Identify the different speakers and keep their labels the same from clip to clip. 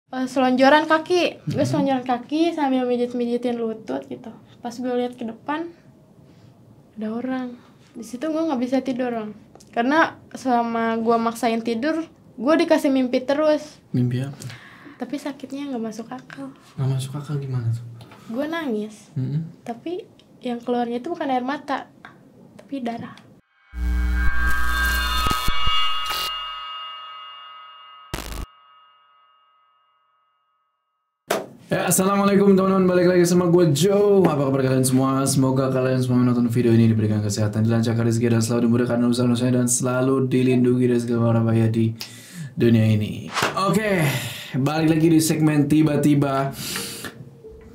Speaker 1: selonjoran kaki. Gue selonjoran kaki sambil mijit-mijitin lutut gitu. Pas gue lihat ke depan ada orang. Di situ gue nggak bisa tidur, Bang. Karena selama gue maksain tidur, gue dikasih mimpi terus.
Speaker 2: Mimpi apa?
Speaker 1: Tapi sakitnya nggak masuk akal.
Speaker 2: Nggak masuk akal gimana tuh?
Speaker 1: Gue nangis. Tapi yang keluarnya itu bukan air mata, tapi darah.
Speaker 2: Ya, assalamualaikum teman-teman, balik lagi sama gue Joe. Apa kabar kalian semua? Semoga kalian semua menonton video ini diberikan kesehatan, dilancarkan rezeki, dan selalu dimudahkan urusan-urusannya, dan selalu dilindungi dari segala mara bahaya di dunia ini. Oke, balik lagi di segmen tiba-tiba.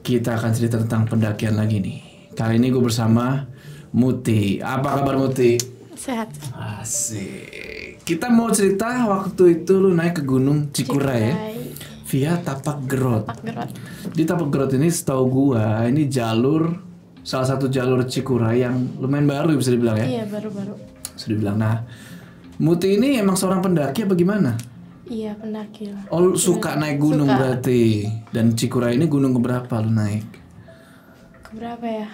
Speaker 2: Kita akan cerita tentang pendakian lagi nih. Kali ini gue bersama Muti. Apa kabar Muti?
Speaker 1: Sehat.
Speaker 2: Asik. Kita mau cerita waktu itu lu naik ke Gunung Cikuray ya, via Tapak Gerot. Di Tapak Gerot ini setahu gua ini salah satu jalur Cikuray yang lumayan baru bisa dibilang ya.
Speaker 1: Iya, baru-baru.
Speaker 2: Bisa dibilang. Nah, Muti ini emang seorang pendaki apa gimana?
Speaker 1: Iya, pendaki lah.
Speaker 2: Oh, lu suka naik gunung berarti. Dan Cikuray ini gunung keberapa lu naik?
Speaker 1: Keberapa ya?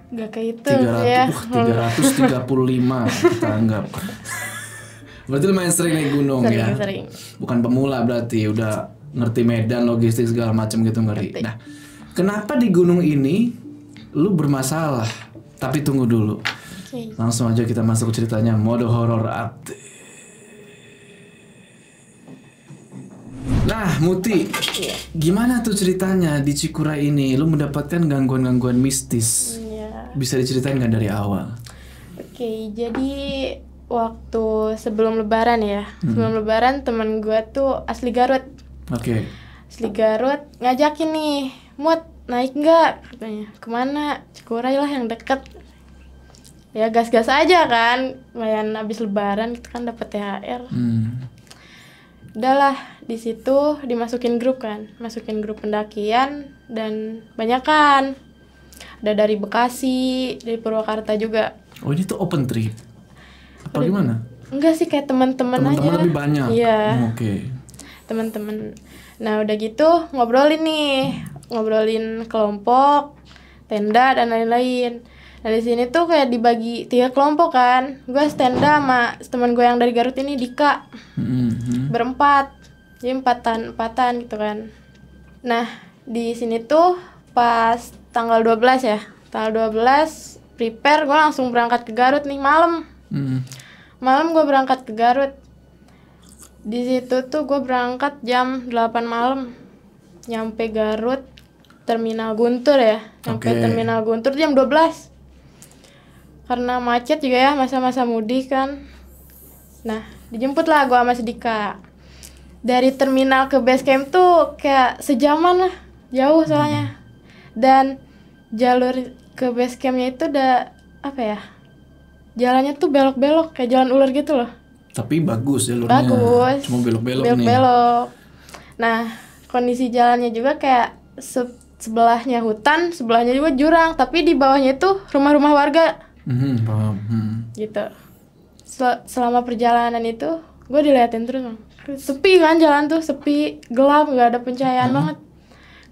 Speaker 1: Gak kehitung
Speaker 2: 300,
Speaker 1: ya.
Speaker 2: 335 kita anggap. Berarti lumayan sering naik gunung ya?
Speaker 1: Sering.
Speaker 2: Bukan pemula berarti, udah ngerti medan, logistik segala macam gitu ngerti. Nah, kenapa di gunung ini lu bermasalah? Tapi tunggu dulu.
Speaker 1: Okay.
Speaker 2: Langsung aja kita masuk ke ceritanya, mode horor update. Nah, Muti, gimana tuh ceritanya di Cikuray ini? Lu mendapatkan gangguan-gangguan mistis?
Speaker 1: Iya.
Speaker 2: Bisa diceritain nggak dari awal?
Speaker 1: Oke, jadi waktu sebelum lebaran ya. Sebelum lebaran teman gue tuh asli Garut.
Speaker 2: Oke.
Speaker 1: Asli Garut ngajakin nih, Mut, naik nggak? Katanya. Kemana? Cikuray lah yang deket. Ya gas-gas aja kan. Lumayan abis lebaran kita kan dapet THR. Udahlah, di situ dimasukin grup kan. Masukin grup pendakian dan banyak kan. Ada dari Bekasi, dari Purwakarta juga.
Speaker 2: Oh, ini tuh open trip? Apa gimana?
Speaker 1: Enggak sih, kayak teman-teman aja.
Speaker 2: Teman-teman lebih banyak?
Speaker 1: Iya.
Speaker 2: Oke.
Speaker 1: Teman-teman. Nah, udah gitu ngobrolin nih. Ngobrolin kelompok, tenda, dan lain-lain. Nah, di sini tuh kayak dibagi 3 kelompok kan. Gue tenda sama teman gue yang dari Garut ini, Dika. Berempat. Jadi empatan gitu kan. Nah, di sini tuh pas tanggal 12 ya. Tanggal 12 prepare, gue langsung berangkat ke Garut nih malam. Malam gue berangkat ke Garut. Di situ tuh gue berangkat jam 8 malam. Nyampe Garut Terminal Guntur ya. Nyampe Terminal Guntur jam 12. Karena macet juga ya, masa-masa mudik kan. Nah, dijemput lah gue sama si Dika. Dari terminal ke base camp tuh kayak sejaman lah. Jauh soalnya. Dan jalur ke base campnya itu udah apa ya, jalannya tuh belok-belok kayak jalan ular gitu loh.
Speaker 2: Tapi bagus jalurnya.
Speaker 1: Bagus.
Speaker 2: Cuma belok-belok nih.
Speaker 1: Belok-belok. Nah, kondisi jalannya juga kayak sebelahnya hutan, sebelahnya juga jurang, tapi di bawahnya itu rumah-rumah warga.
Speaker 2: Paham.
Speaker 1: Gitu. Selama perjalanan itu gue diliatin terus, Bang. Sepi kan jalan tuh, sepi, gelap, nggak ada pencahayaan banget.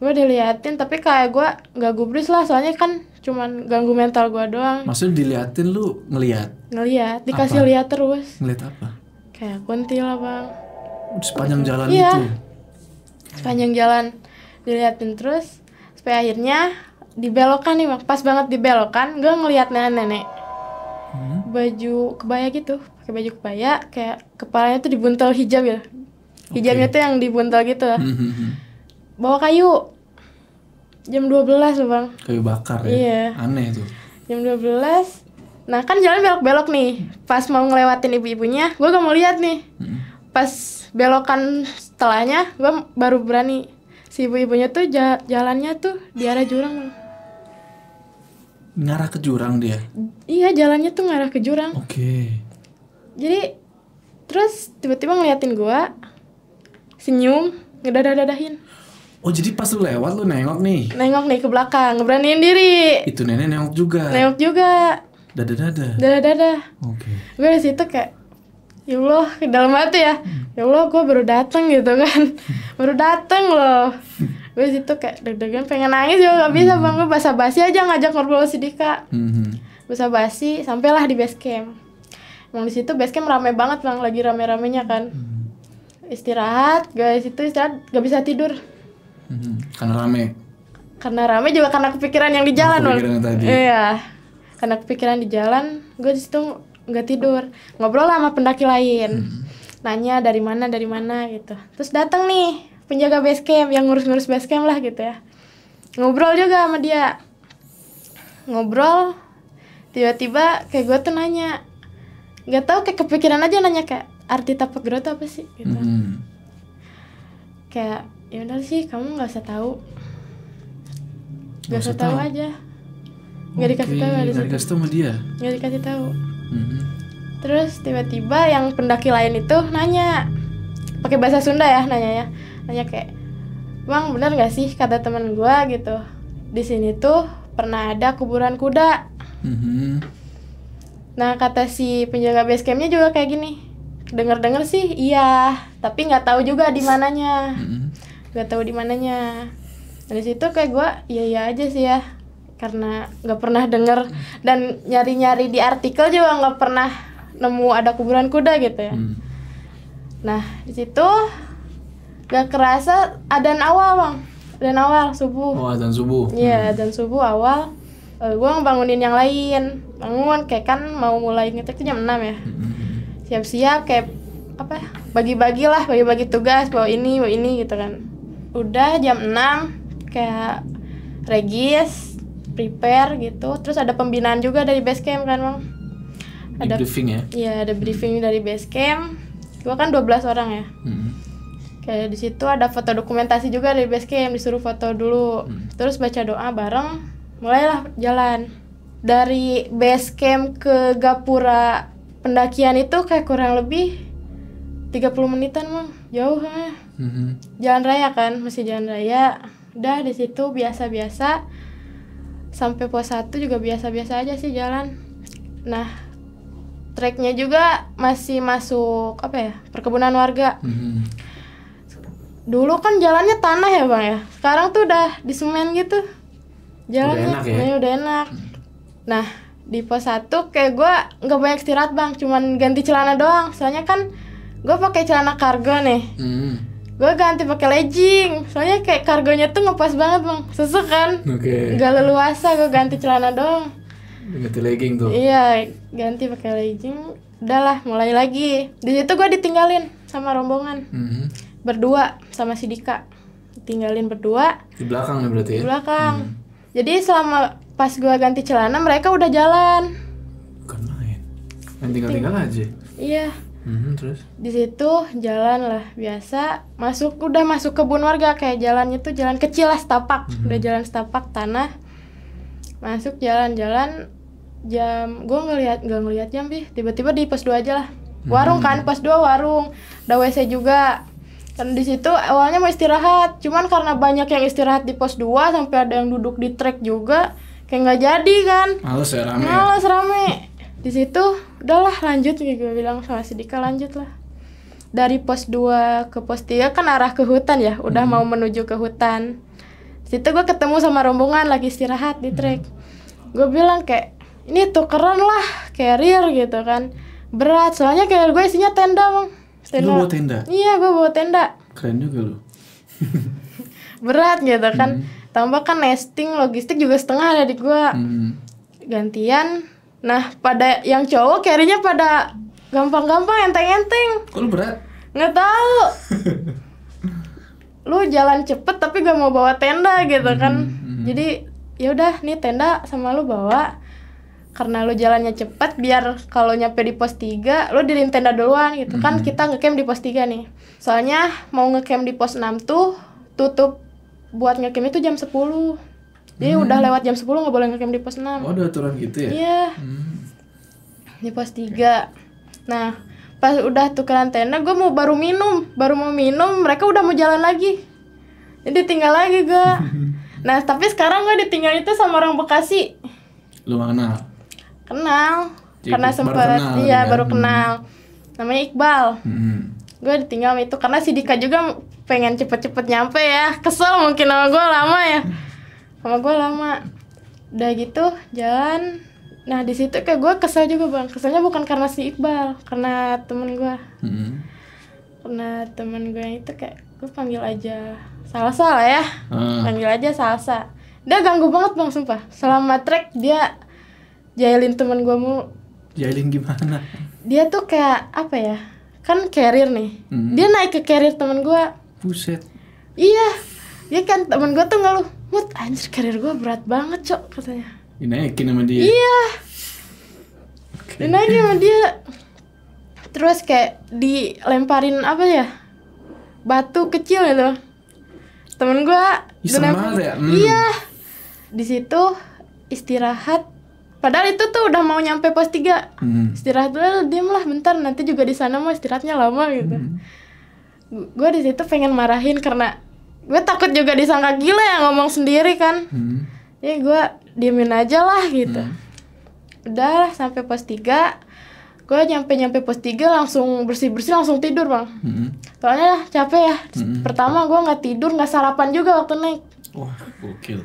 Speaker 1: Gue diliatin, tapi kayak gue nggak gubris lah, soalnya kan cuman ganggu mental gue doang.
Speaker 2: Maksudnya diliatin lu ngeliat?
Speaker 1: Ngeliat, dikasih lihat terus.
Speaker 2: Ngeliat apa?
Speaker 1: Kayak kuntil lah, Bang.
Speaker 2: Sepanjang jalan
Speaker 1: Iya.
Speaker 2: itu?
Speaker 1: Sepanjang jalan diliatin terus, sampai akhirnya dibelokan nih, Bang. Pas banget dibelokan, gue ngeliat nenek-nenek. Baju kebaya gitu, pakai baju kebaya, kayak kepalanya tuh dibuntel hijab ya. Hijabnya tuh yang dibuntel gitu lah. Bawa kayu. Jam 12 loh, Bang.
Speaker 2: Kayu bakar ya?
Speaker 1: Iya.
Speaker 2: Aneh tuh.
Speaker 1: Jam 12. Nah, kan jalan belok-belok nih. Pas mau ngelewatin ibu-ibunya, gue gak mau lihat nih. Pas belokan setelahnya, gue baru berani. Si ibu-ibunya tuh jalannya tuh di arah jurang, Bang.
Speaker 2: Ngarah ke jurang dia?
Speaker 1: Iya, jalannya tuh ngarah ke jurang.
Speaker 2: Oke.
Speaker 1: Jadi terus tiba-tiba ngeliatin gua, senyum, ngedadah-dadahin.
Speaker 2: Oh, jadi pas lu lewat lu nengok nih?
Speaker 1: Nengok nih ke belakang, ngeberaniin diri.
Speaker 2: Itu nenek nengok juga?
Speaker 1: Nengok juga.
Speaker 2: Dada-dada?
Speaker 1: Dadah-dadah.
Speaker 2: Oke.
Speaker 1: Gue di situ kayak Ya Allah, ke dalam hati ya. Ya Allah, gue baru datang gitu kan. Baru datang loh. Gue situ kayak deg-degan pengen nangis juga gak bisa bang. Gue basa-basi aja ngajak ngobrol si Dika. Basa-basi sampailah di base camp. Emang di situ base camp rame banget bang, lagi rame-ramenya kan. Istirahat, guys itu istirahat gak bisa tidur.
Speaker 2: Karena rame.
Speaker 1: Karena rame juga karena kepikiran yang di jalan.
Speaker 2: Kepikiran tadi.
Speaker 1: Iya. Karena kepikiran di jalan, gue di situ nggak tidur, ngobrol sama pendaki lain, nanya dari mana gitu. Terus datang nih penjaga base camp yang ngurus-ngurus base camp lah gitu ya. Ngobrol juga sama dia. Ngobrol, tiba-tiba kayak gue tuh nanya, nggak tahu kayak kepikiran aja nanya kayak arti tapak gerak tuh apa sih gitu. Kayak ya udah sih kamu nggak usah tahu, nggak usah tahu aja. Nggak dikasih tahu
Speaker 2: nggak dikasih tahu sama dia.
Speaker 1: Nggak dikasih tahu. Terus tiba-tiba yang pendaki lain itu nanya, pakai bahasa Sunda ya nanya kayak, bang benar nggak sih kata teman gue gitu, di sini tuh pernah ada kuburan kuda. Nah kata si penjaga base campnya juga kayak gini, dengar sih iya, tapi nggak tahu juga di mananya, nggak tahu di mananya. Dari situ kayak gue iya aja sih ya. Karena nggak pernah dengar dan nyari-nyari di artikel juga nggak pernah nemu ada kuburan kuda gitu ya. Nah di situ gak kerasa adzan awal bang, adzan awal subuh.
Speaker 2: Oh adzan subuh.
Speaker 1: Iya adzan subuh awal. Gue ngebangunin yang lain, bangun kayak kan mau mulai ngetek tuh jam 6 ya. Siap-siap kayak apa? Bagi-bagi tugas bawa ini gitu kan. Udah jam 6 kayak regis prepare gitu, terus ada pembinaan juga dari base camp kan bang. Ada
Speaker 2: briefing ya?
Speaker 1: Iya ada briefing dari base camp. Gua kan 12 orang ya. Kayak di situ ada foto dokumentasi juga dari base camp, disuruh foto dulu. Terus baca doa bareng, mulailah jalan. Dari base camp ke Gapura pendakian itu kayak kurang lebih 30 menitan bang, jauh kan. Jalan raya kan, masih jalan raya. Udah di situ biasa-biasa. Sampai pos 1 juga biasa-biasa aja sih jalan. Nah, treknya juga masih masuk apa ya? Perkebunan warga. Dulu kan jalannya tanah ya, Bang ya. Sekarang tuh udah di semen gitu. Jalannya udah enak. Nah, di pos 1 kayak gue nggak banyak istirahat, Bang. Cuman ganti celana doang. Soalnya kan gue pakai celana kargo nih. Gue ganti pakai legging, soalnya kayak kargonya tuh ngepas banget bang, sesek kan, gak leluasa, gue ganti celana doang.
Speaker 2: Ganti legging tuh?
Speaker 1: Iya, ganti pakai legging, udahlah mulai lagi. Di situ gue ditinggalin sama rombongan, berdua sama si Dika, ditinggalin berdua.
Speaker 2: Di belakang nih berarti ya?
Speaker 1: Di belakang. Jadi selama pas gue ganti celana mereka udah jalan.
Speaker 2: Bukan main tinggal aja.
Speaker 1: Iya.
Speaker 2: Terus
Speaker 1: di situ jalan lah biasa, udah masuk kebun warga, kayak jalannya tuh jalan kecil lah, setapak. Udah jalan setapak tanah, masuk jalan-jalan jam, gue nggak ngeliat jam sih, tiba-tiba di pos 2 aja lah, warung kan, pos 2 warung, ada WC juga. Dan di situ awalnya mau istirahat, cuman karena banyak yang istirahat di pos 2 sampai ada yang duduk di trek juga, kayak nggak jadi kan. Males rame. Di situ udahlah lanjut, gue bilang sama si Dika lanjut lah. Dari pos 2 ke pos 3 kan arah ke hutan ya, udah mau menuju ke hutan. Situ gue ketemu sama rombongan lagi istirahat di trek. Gue bilang kayak ini tukeran lah carrier gitu kan, berat soalnya carrier gue isinya tenda bang.
Speaker 2: Lu bawa tenda?
Speaker 1: Iya gue bawa tenda.
Speaker 2: Keren juga lu.
Speaker 1: Berat gitu kan, tambah kan nesting logistik juga setengah ada di gue. Gantian. Nah, pada yang cowok carry-nya pada gampang-gampang, enteng-enteng.
Speaker 2: Kok lu berat?
Speaker 1: Nggak tahu. Lu jalan cepet tapi gak mau bawa tenda gitu kan. Jadi ya udah nih tenda sama lu bawa. Karena lu jalannya cepet, biar kalau nyampe di pos 3 lu diriin tenda duluan gitu kan. Kita ngecamp di pos 3 nih. Soalnya mau ngecamp di pos 6 tuh tutup buat ngecamp itu jam 10. Jadi udah lewat jam 10 gak boleh ngecamp di pos 6.
Speaker 2: Oh ada aturan gitu ya?
Speaker 1: Iya. Di pos 3. Nah pas udah tukeran tenda, gue baru mau minum, mereka udah mau jalan lagi. Jadi tinggal lagi gue. Nah tapi sekarang gue ditinggal itu sama orang Bekasi.
Speaker 2: Lu gak kenal?
Speaker 1: Kenal.
Speaker 2: Jadi
Speaker 1: karena sempat baru kenal. namanya Iqbal.
Speaker 2: Hmm.
Speaker 1: Gue ditinggal sama itu karena si Dika juga pengen cepet-cepet nyampe ya, kesel mungkin sama gue lama ya, sama gue lama. Udah gitu jalan, nah di situ kayak gue kesel juga bang. Keselnya bukan karena si Iqbal, karena temen gue. Karena temen gue yang itu kayak gue panggil aja Salsa lah ya, panggil aja Salsa. Dia ganggu banget bang, sumpah. Selama trek dia jailin temen gue mulu.
Speaker 2: Jailin gimana?
Speaker 1: Dia tuh kayak apa ya? Kan carrier nih. Dia naik ke carrier temen gue.
Speaker 2: Buset.
Speaker 1: Iya. Dia kan temen gue tuh ngeluh, "Mut, anjir carrier gue berat banget, Cok," katanya.
Speaker 2: Dinaikin sama dia.
Speaker 1: Iya. Dinaikin sama dia. Terus kayak dilemparin apa ya? Batu kecil gitu. Temen gue
Speaker 2: Iseng banget ya?
Speaker 1: Iya. Di situ istirahat. Padahal itu tuh udah mau nyampe pos 3. Istirahat dulu, diam lah bentar, nanti juga di sana mau istirahatnya lama gitu. Gue di situ pengen marahin karena gue takut juga disangka gila ya ngomong sendiri kan. Ya gue diemin aja lah gitu. Udah sampai pos 3. Gue nyampe pos 3 langsung bersih-bersih langsung tidur bang. Soalnya capek ya. Pertama gue nggak tidur, nggak sarapan juga waktu naik.
Speaker 2: Wah, gokil.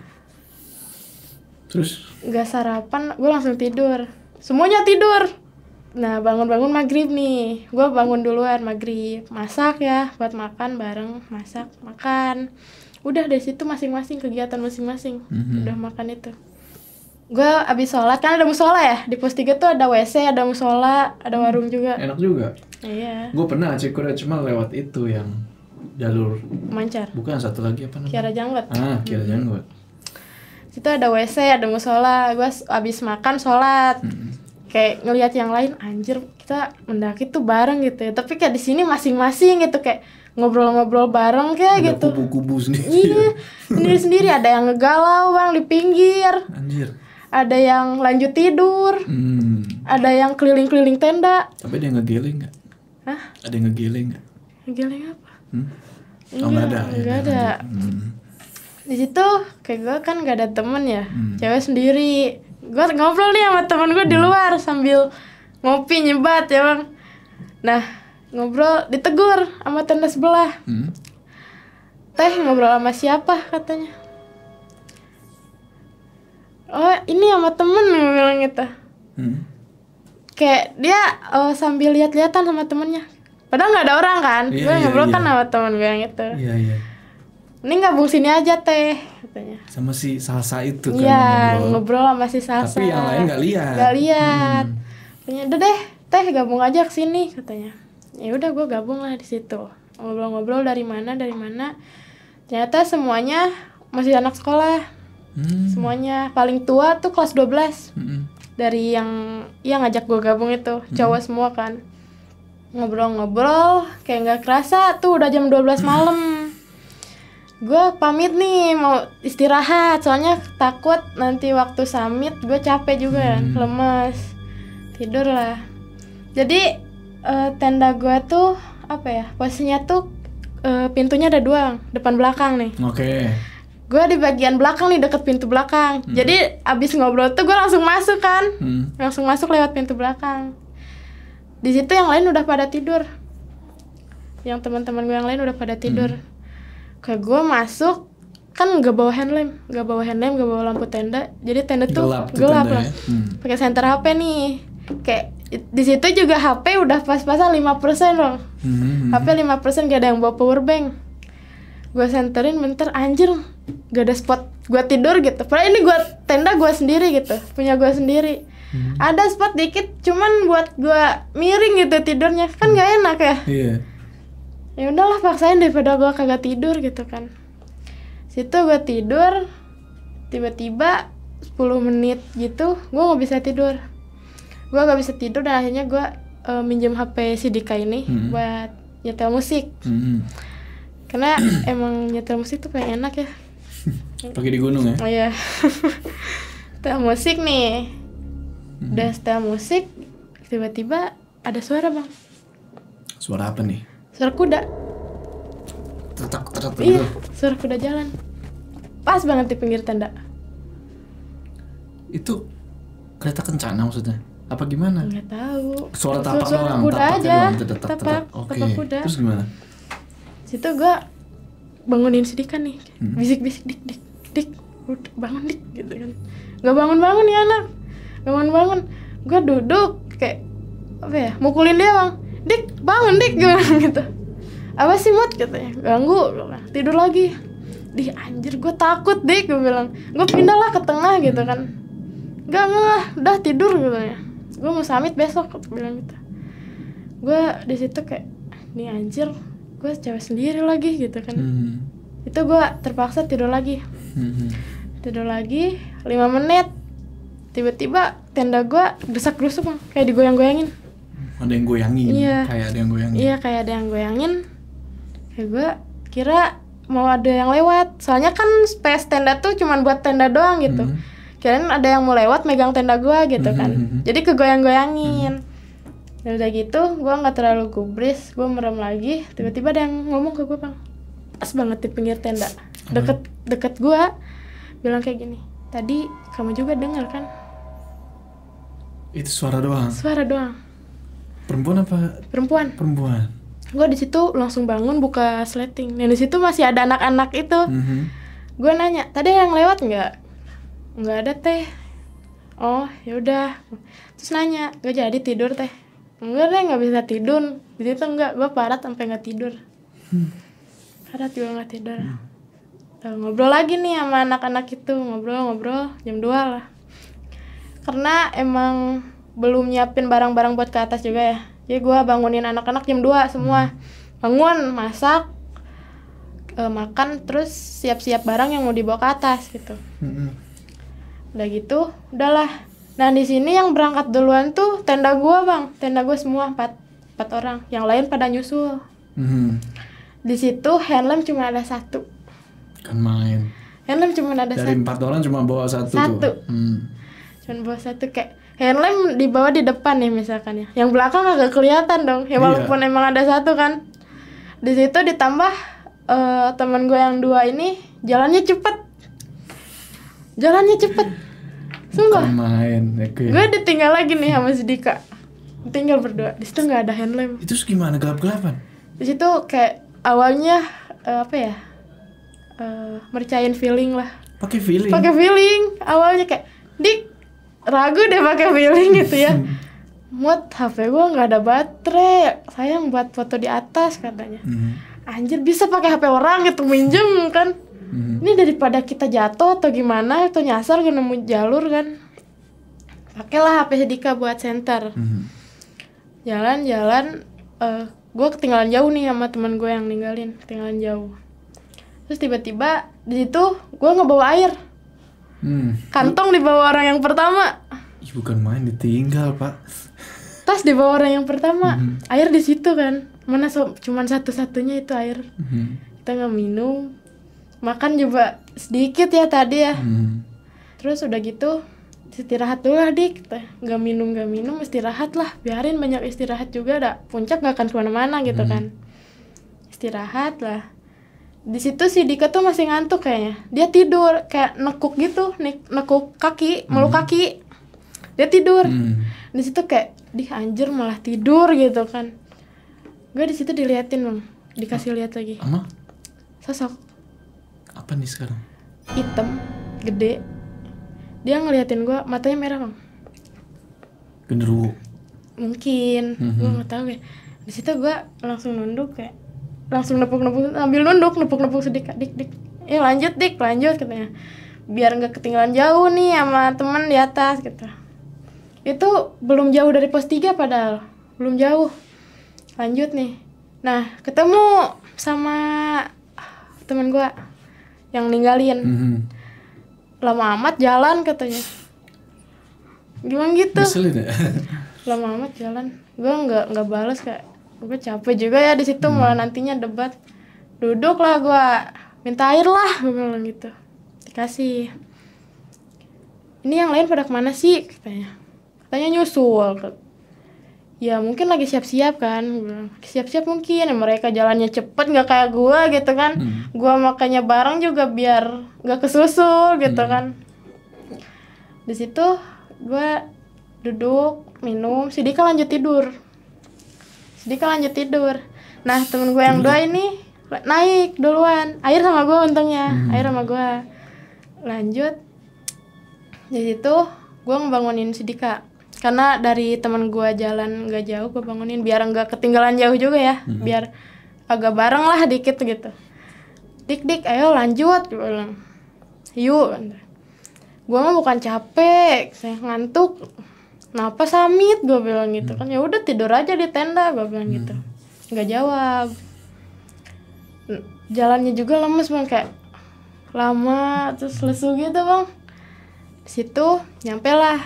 Speaker 2: Terus?
Speaker 1: Gak sarapan, gue langsung tidur. Semuanya tidur. Nah bangun-bangun maghrib nih. Gue bangun duluan maghrib. Masak ya, buat makan bareng. Masak, makan. Udah dari situ masing-masing kegiatan masing-masing. Udah makan itu. Gue abis sholat, kan ada musola ya. Di pos 3 tuh ada WC, ada musola, ada warung juga.
Speaker 2: Enak juga.
Speaker 1: Iya.
Speaker 2: Gue pernah Cikure cuma lewat itu yang jalur
Speaker 1: Mancar.
Speaker 2: bukan satu lagi apa namanya?
Speaker 1: Kiara Janggot.
Speaker 2: Kiara Janggot.
Speaker 1: Situ ada WC, ada musola. Gue abis makan sholat. Kayak ngelihat yang lain, anjir kita mendaki tuh bareng gitu ya. Tapi kayak di sini masing-masing gitu, kayak ngobrol-ngobrol bareng kayak
Speaker 2: ada
Speaker 1: gitu.
Speaker 2: Kubu-kubu sendiri.
Speaker 1: Iya, sendiri-sendiri. Ada yang ngegalau bang di pinggir.
Speaker 2: Anjir.
Speaker 1: Ada yang lanjut tidur. Ada yang keliling-keliling tenda.
Speaker 2: Tapi ada yang ngegiling nggak?
Speaker 1: Hah?
Speaker 2: Ada yang ngegiling nggak?
Speaker 1: Ngegiling apa?
Speaker 2: Oh nggak ada.
Speaker 1: Nggak ada. Di situ kayak gue kan gak ada temen ya, cewek sendiri. Gue ngobrol nih sama temen gue di luar sambil ngopi nyebat ya bang. Nah ngobrol ditegur sama tenda sebelah. Teh ngobrol sama siapa katanya? Oh ini sama temen gue bilang gitu. Kayak dia sambil lihat-lihatan sama temennya. Padahal gak ada orang kan. Gue ngobrol kan sama temen gue yang itu.
Speaker 2: Iya.
Speaker 1: Ini gabung sini aja teh katanya.
Speaker 2: Sama si Salsa itu kan.
Speaker 1: Iya, ngobrol sama si Salsa.
Speaker 2: Tapi yang lain nggak lihat.
Speaker 1: Nggak lihat. Katanya, udah deh, teh gabung aja ke sini katanya. Ya udah, gue gabung lah di situ. Ngobrol-ngobrol dari mana. Ternyata semuanya masih anak sekolah. Semuanya paling tua tuh kelas 12. Dari yang ngajak gue gabung itu, cowok semua kan. Ngobrol-ngobrol, kayak nggak kerasa tuh udah jam 12 malam. Gue pamit nih mau istirahat, soalnya takut nanti waktu summit gue capek juga kan, lemes, tidur lah. Jadi tenda gue tuh apa ya, posisinya tuh pintunya ada 2, depan belakang nih.
Speaker 2: Oke.
Speaker 1: Gue di bagian belakang nih, deket pintu belakang. Jadi abis ngobrol tuh gue langsung masuk kan, langsung masuk lewat pintu belakang. Di situ yang lain udah pada tidur, yang teman-teman gue yang lain udah pada tidur. Kayak gue masuk kan gak bawa handlamp, gak bawa lampu tenda, jadi tenda tuh gelap lah. Pakai senter HP nih, kayak di situ juga HP udah pas-pasan 5% dong. HP 5%, gak ada yang bawa power bank. Gue senterin bentar, anjir gak ada spot gue tidur gitu. Padahal ini tenda gue sendiri gitu, punya gue sendiri. Ada spot dikit, cuman buat gue miring gitu tidurnya, kan gak enak ya.
Speaker 2: Iya.
Speaker 1: Ya udahlah paksain daripada gue kagak tidur gitu kan. Situ gue tidur, tiba-tiba 10 menit gitu gue nggak bisa tidur. Gue nggak bisa tidur dan akhirnya gue minjem HP si Dika ini buat nyetel musik. Karena emang nyetel musik tuh paling enak ya.
Speaker 2: Pakai di gunung ya?
Speaker 1: Oh iya. Setel musik nih. Udah setel musik, tiba-tiba ada suara bang.
Speaker 2: Suara apa nih?
Speaker 1: Suara kuda.
Speaker 2: Tetak
Speaker 1: Iya, suara kuda jalan. Pas banget di pinggir tenda.
Speaker 2: Itu kereta kencana maksudnya? Apa gimana?
Speaker 1: Nggak tahu.
Speaker 2: Suara tapak
Speaker 1: Suara
Speaker 2: doang,
Speaker 1: kuda
Speaker 2: tapaknya
Speaker 1: aja.
Speaker 2: doang,
Speaker 1: Tapak
Speaker 2: Oke.
Speaker 1: kuda.
Speaker 2: Terus gimana?
Speaker 1: Situ gue bangunin si Dika nih, bisik-bisik, dik, udah bangun dik, gitu kan. Gak bangun-bangun ya anak, gak bangun-bangun. Gue duduk kayak apa ya, mukulin dia bang, dik bangun dik, gitu. Apa sih Mut katanya, ganggu, tidur lagi. Di anjir gue takut dik, gue bilang. Gue pindah lah ke tengah gitu kan. Gak, udah tidur gitu ya. Gue mau summit besok, bilang gitu. Gue di situ kayak, nih anjir, gue cewek sendiri lagi gitu kan. Itu gue terpaksa tidur lagi. Tidur lagi 5 menit. Tiba-tiba tenda gue desak-desuk bang, kayak digoyang-goyangin.
Speaker 2: Ada yang goyangin.
Speaker 1: Iya.
Speaker 2: Kayak ada yang goyangin.
Speaker 1: Iya, kayak ada yang goyangin. Kayak gue kira mau ada yang lewat. Soalnya kan space tenda tuh cuman buat tenda doang gitu. Kirain ada yang mau lewat megang tenda gue gitu kan. Jadi kegoyang-goyangin. Dan udah gitu, gue nggak terlalu gubris, gue merem lagi. Tiba-tiba ada yang ngomong ke gue bang, pas banget di pinggir tenda, deket gue, bilang kayak gini. Tadi kamu juga dengar kan?
Speaker 2: Itu suara doang.
Speaker 1: Suara doang.
Speaker 2: Perempuan apa?
Speaker 1: Perempuan.
Speaker 2: Perempuan.
Speaker 1: Gue di situ langsung bangun buka sleting. Dan di situ masih ada anak-anak itu. Gue nanya, tadi ada yang lewat nggak? Nggak ada teh. Oh yaudah. Terus nanya, gak jadi tidur teh? Enggak deh, nggak bisa tidur. Di situ enggak, gue parat sampai nggak tidur. Parat juga nggak tidur. Ngobrol lagi nih sama anak-anak itu, ngobrol jam 2 lah. Karena emang belum nyiapin barang-barang buat ke atas juga ya. Jadi gue bangunin anak-anak jam 2 semua. Bangun, masak, makan, terus siap-siap barang yang mau dibawa ke atas gitu. Udah gitu, udahlah. Nah di sini yang berangkat duluan tuh tenda gue bang, tenda gue semua 4 orang, yang lain pada nyusul. Di situ handlem cuma ada 1.
Speaker 2: Kan main.
Speaker 1: Handlem cuma ada
Speaker 2: Dari
Speaker 1: 1.
Speaker 2: 4 orang cuma bawa 1 tuh.
Speaker 1: Cuma bawa 1 kayak handlem dibawa di depan nih misalkan ya. Yang belakang agak kelihatan dong. Ya walaupun emang ada 1 kan. Di situ ditambah teman gue yang 2 ini jalannya cepet. Sumpah.
Speaker 2: Main. Okay.
Speaker 1: Gue ditinggal lagi nih sama si Dika. Tinggal berdua. Di situ nggak ada handlem.
Speaker 2: Itu gimana, gelap-gelapan?
Speaker 1: Di situ kayak awalnya apa ya? Mercayain feeling lah.
Speaker 2: Pakai feeling.
Speaker 1: Awalnya kayak dik ragu deh pakai feeling gitu ya. Mut HP gue nggak ada baterai. Sayang buat foto di atas katanya. Anjir bisa pakai HP orang gitu minjem kan. Ini daripada kita jatuh atau gimana atau nyasar gak nemu jalur kan. Pakailah HP Dika buat center. Jalan-jalan gue ketinggalan jauh nih sama teman gue yang ninggalin, ketinggalan jauh. Terus tiba-tiba di situ gue ngebawa air. Kantong dibawa orang yang pertama.
Speaker 2: Ih, bukan main, ditinggal pak.
Speaker 1: Tas dibawa orang yang pertama. Air di situ kan. Mana cuman satu-satunya itu air. Kita nggak minum. Makan juga sedikit ya tadi ya. Terus udah gitu istirahat dulu lah dik. Nggak minum istirahat lah. Biarin banyak istirahat juga. Puncak nggak akan kemana-mana gitu kan. Istirahat lah. Di situ si Dika tuh masih ngantuk kayaknya. Dia tidur kayak nekuk gitu, nekuk kaki, meluk kaki. Dia tidur. Di situ kayak anjir malah tidur gitu kan. Gue di situ diliatin bang, dikasih lihat lagi.
Speaker 2: Ama?
Speaker 1: Sosok.
Speaker 2: Apa nih sekarang?
Speaker 1: Hitam, gede. Dia ngeliatin gue, matanya merah bang.
Speaker 2: Genderuwo.
Speaker 1: Mungkin, gue nggak tahu ya. Di situ gue langsung nunduk kayak. Langsung nepuk-nepuk, ambil nepuk sedikit, dik. Ya lanjut dik, lanjut katanya. Biar nggak ketinggalan jauh nih sama teman di atas gitu. Itu belum jauh dari pos 3 padahal, belum jauh. Lanjut nih. Nah, ketemu sama teman gua yang ninggalin. Lama amat jalan katanya. Gimana gitu?
Speaker 2: Ngeselin ya?
Speaker 1: Lama amat jalan. Gua nggak balas kayak. Gue capek juga ya di situ malah nantinya debat. Duduklah gue, minta air lah, gue bilang gitu. Dikasih. Ini yang lain pada kemana sih? Katanya nyusul. Ya mungkin lagi siap-siap kan. Siap-siap mungkin. Ya, mereka jalannya cepet, nggak kayak gue gitu kan. Gue makanya bareng juga biar nggak kesusul gitu kan. Di situ gue duduk minum, si Dika lanjut tidur. Nah temen gue yang dua ini naik duluan, air sama gue untungnya, air sama gue lanjut. Di situ gue ngebangunin si Dika, karena dari temen gue jalan gak jauh, gue bangunin biar nggak ketinggalan jauh juga ya, biar agak bareng lah dikit gitu. Dik ayo lanjut, gue bilang. Yuk, gue mah bukan capek, saya ngantuk. Kenapa Samit, gue bilang gitu kan. Ya udah tidur aja di tenda, gue bilang gitu. Nggak jawab. Jalannya juga lemes bang, kayak lama terus lesu gitu bang. Di situ nyampe lah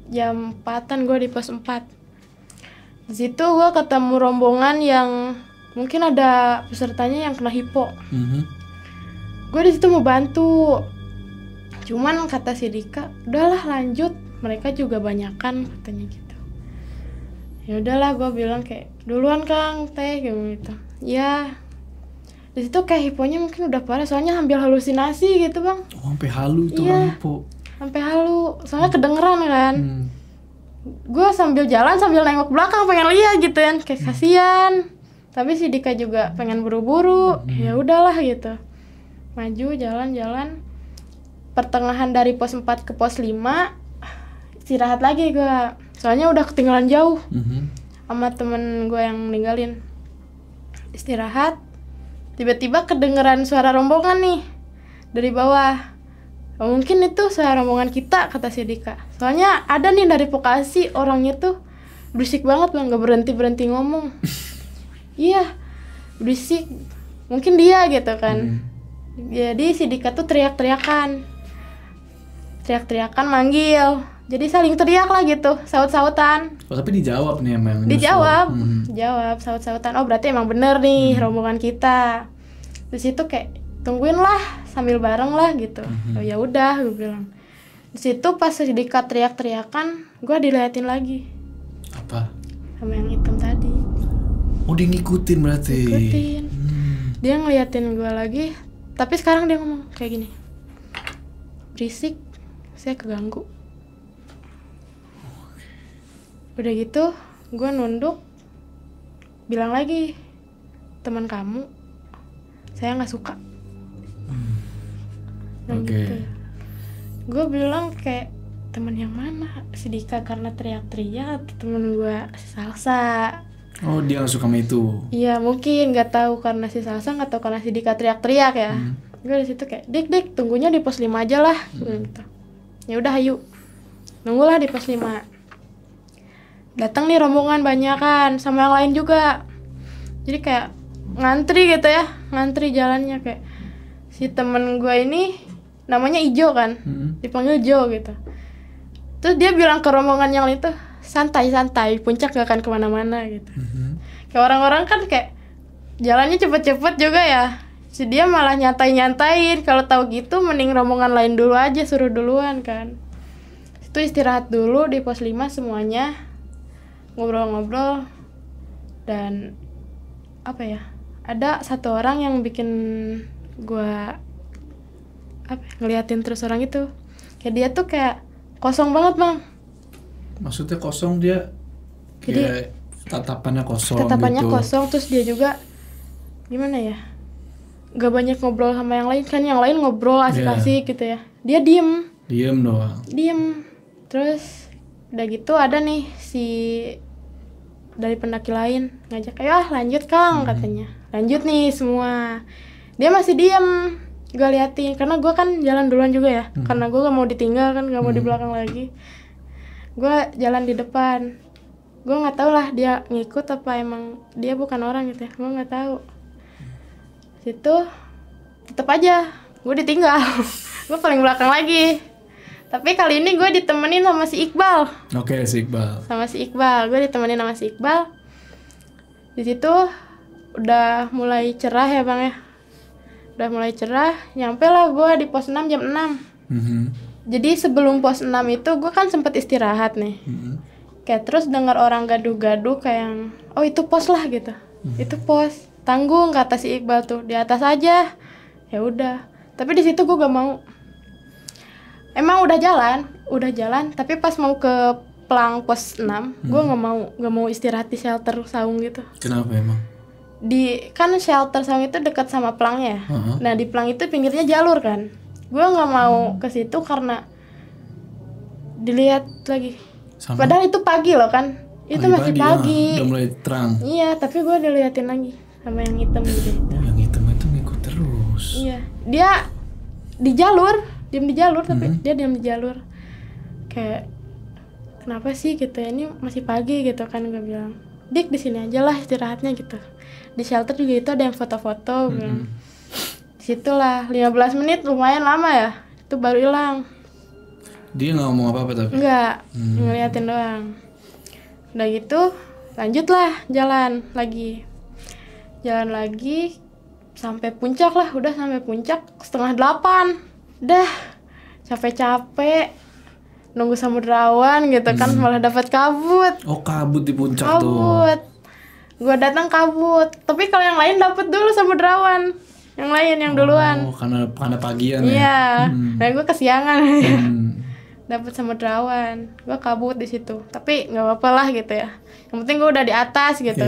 Speaker 1: jam 4-an gue di pos 4. Di situ gue ketemu rombongan yang mungkin ada pesertanya yang kena hipo. Gue di situ mau bantu, cuman kata si Dika, udahlah lanjut, mereka juga banyakan katanya gitu. Ya udahlah, gue bilang kayak duluan Kang teh gitu. Ya di situ kayak hiponya mungkin udah parah, soalnya hampir halusinasi gitu bang.
Speaker 2: Oh, sampai halu tuh orang hipo.
Speaker 1: Sampai halu, soalnya kedengeran kan. Gue sambil jalan sambil nengok belakang pengen lihat gitu kan, kayak kasihan. Tapi si Dika juga pengen buru-buru. Ya udahlah gitu. Maju jalan-jalan. Pertengahan dari pos 4 ke pos 5 istirahat lagi gue. Soalnya udah ketinggalan jauh. Sama temen gue yang ninggalin. Istirahat. Tiba-tiba kedengeran suara rombongan nih dari bawah. Mungkin itu suara rombongan kita, kata si Dika. Soalnya ada nih dari Bekasi, orangnya tuh berisik banget bang, gak berhenti ngomong. Iya, berisik. Mungkin dia gitu kan. Jadi si Dika tuh teriak-teriakan manggil. Jadi saling teriak lah gitu, saut-sautan.
Speaker 2: Oh, tapi dijawab nih emang.
Speaker 1: Dijawab saut-sautan. Oh berarti emang bener nih rombongan kita. Di situ kayak tungguin lah sambil bareng lah gitu. Oh ya udah, gue bilang. Di situ pas si Dika teriak-teriakan, gue diliatin lagi.
Speaker 2: Apa?
Speaker 1: Sama yang hitam tadi.
Speaker 2: Oh dia ngikutin berarti.
Speaker 1: Dia ngeliatin gue lagi. Tapi sekarang dia ngomong kayak gini, berisik, saya keganggu. Udah gitu gue nunduk, bilang lagi, teman kamu saya gak suka. Gitu. Gue bilang kayak, teman yang mana? Si Dika karena teriak-teriak atau temen gue si Salsa?
Speaker 2: Oh dia gak suka sama itu?
Speaker 1: Iya mungkin, gak tahu karena si Salsa atau karena si Dika teriak-teriak ya. Gue di situ kayak, Dik tunggunya di pos 5 aja lah. Gitu. Ya udah ayo, nunggulah di pos 5. Datang nih rombongan banyakan sama yang lain juga. Jadi kayak ngantri gitu ya, ngantri jalannya kayak si temen gue ini namanya Ijo kan, dipanggil Jo gitu. Terus dia bilang ke rombongan yang lain tuh, santai, puncak gak akan kemana-mana gitu. Kayak orang-orang kan kayak jalannya cepet-cepet juga ya. Si dia malah nyantai-nyantain. Kalau tahu gitu mending rombongan lain dulu aja, suruh duluan kan. Itu istirahat dulu di pos 5 semuanya, ngobrol-ngobrol. Dan apa ya, ada satu orang yang bikin gua ngeliatin terus orang itu. Kayak dia tuh kayak kosong banget bang.
Speaker 2: Maksudnya kosong dia?
Speaker 1: Jadi
Speaker 2: kayak tatapannya kosong
Speaker 1: gitu.
Speaker 2: kosong,
Speaker 1: terus dia juga gimana ya, gak banyak ngobrol sama yang lain kan. Yang lain ngobrol asik-asik gitu ya, dia diem doang. Terus udah gitu ada nih si dari pendaki lain ngajak, ayo lanjut Kang, katanya. Lanjut nih semua. Dia masih diem, gue liatin karena gue kan jalan duluan juga ya. Karena gue gak mau ditinggal kan, gak mau di belakang lagi. Gue jalan di depan. Gue nggak tahu lah dia ngikut apa emang dia bukan orang gitu ya, gue nggak tahu. Situ tetap aja gue ditinggal. Gue paling belakang lagi. Tapi kali ini gue ditemenin sama si Iqbal.
Speaker 2: Oke, si Iqbal.
Speaker 1: Sama si Iqbal, gue ditemenin sama si Iqbal. Di situ udah mulai cerah ya bang ya. Udah mulai cerah, nyampe lah gue di pos 6 jam 6. Jadi sebelum pos 6 itu gue kan sempet istirahat nih. Kayak terus dengar orang gaduh-gaduh kayak yang, oh itu pos lah gitu. Itu pos, tanggung kata si Iqbal tuh, di atas aja. Ya udah. Tapi di situ gue gak mau. Emang udah jalan, tapi pas mau ke plang pos 6, gue nggak mau istirahat di shelter saung gitu.
Speaker 2: Kenapa emang?
Speaker 1: Kan shelter saung itu dekat sama pelangnya.
Speaker 2: Uh-huh.
Speaker 1: Nah di pelang itu pinggirnya jalur kan. Gue nggak mau ke situ karena dilihat lagi.
Speaker 2: Sama?
Speaker 1: Padahal itu pagi loh kan. Itu masih pagi.
Speaker 2: Udah mulai terang.
Speaker 1: Iya, tapi gue diliatin lagi sama yang hitam gitu.
Speaker 2: Oh, yang hitam itu ngikut terus.
Speaker 1: Iya, dia di jalur, diam di jalur, tapi dia diam di jalur. Kayak kenapa sih gitu ya, ini masih pagi gitu kan, gue bilang. Dik di sini aja lah istirahatnya gitu. Di shelter juga itu ada yang foto-foto, gue bilang. Disitulah 15 menit lumayan lama ya, itu baru hilang.
Speaker 2: Dia nggak ngomong apa-apa tapi?
Speaker 1: Enggak, ngeliatin doang. Udah gitu lanjutlah jalan lagi sampai puncak lah. Udah sampai puncak 7:30, dah capek-capek nunggu samudrawan gitu kan, malah dapat kabut.
Speaker 2: Oh, kabut di puncak tuh.
Speaker 1: Kabut, gua datang kabut, tapi kalau yang lain dapat dulu samudrawan, yang lain yang duluan.
Speaker 2: Oh, karena pagian ya.
Speaker 1: Iya, nah gua kesiangan. Dapat samudrawan, gue kabut di situ, tapi nggak apa-apa lah gitu ya. Yang penting gue udah di atas gitu,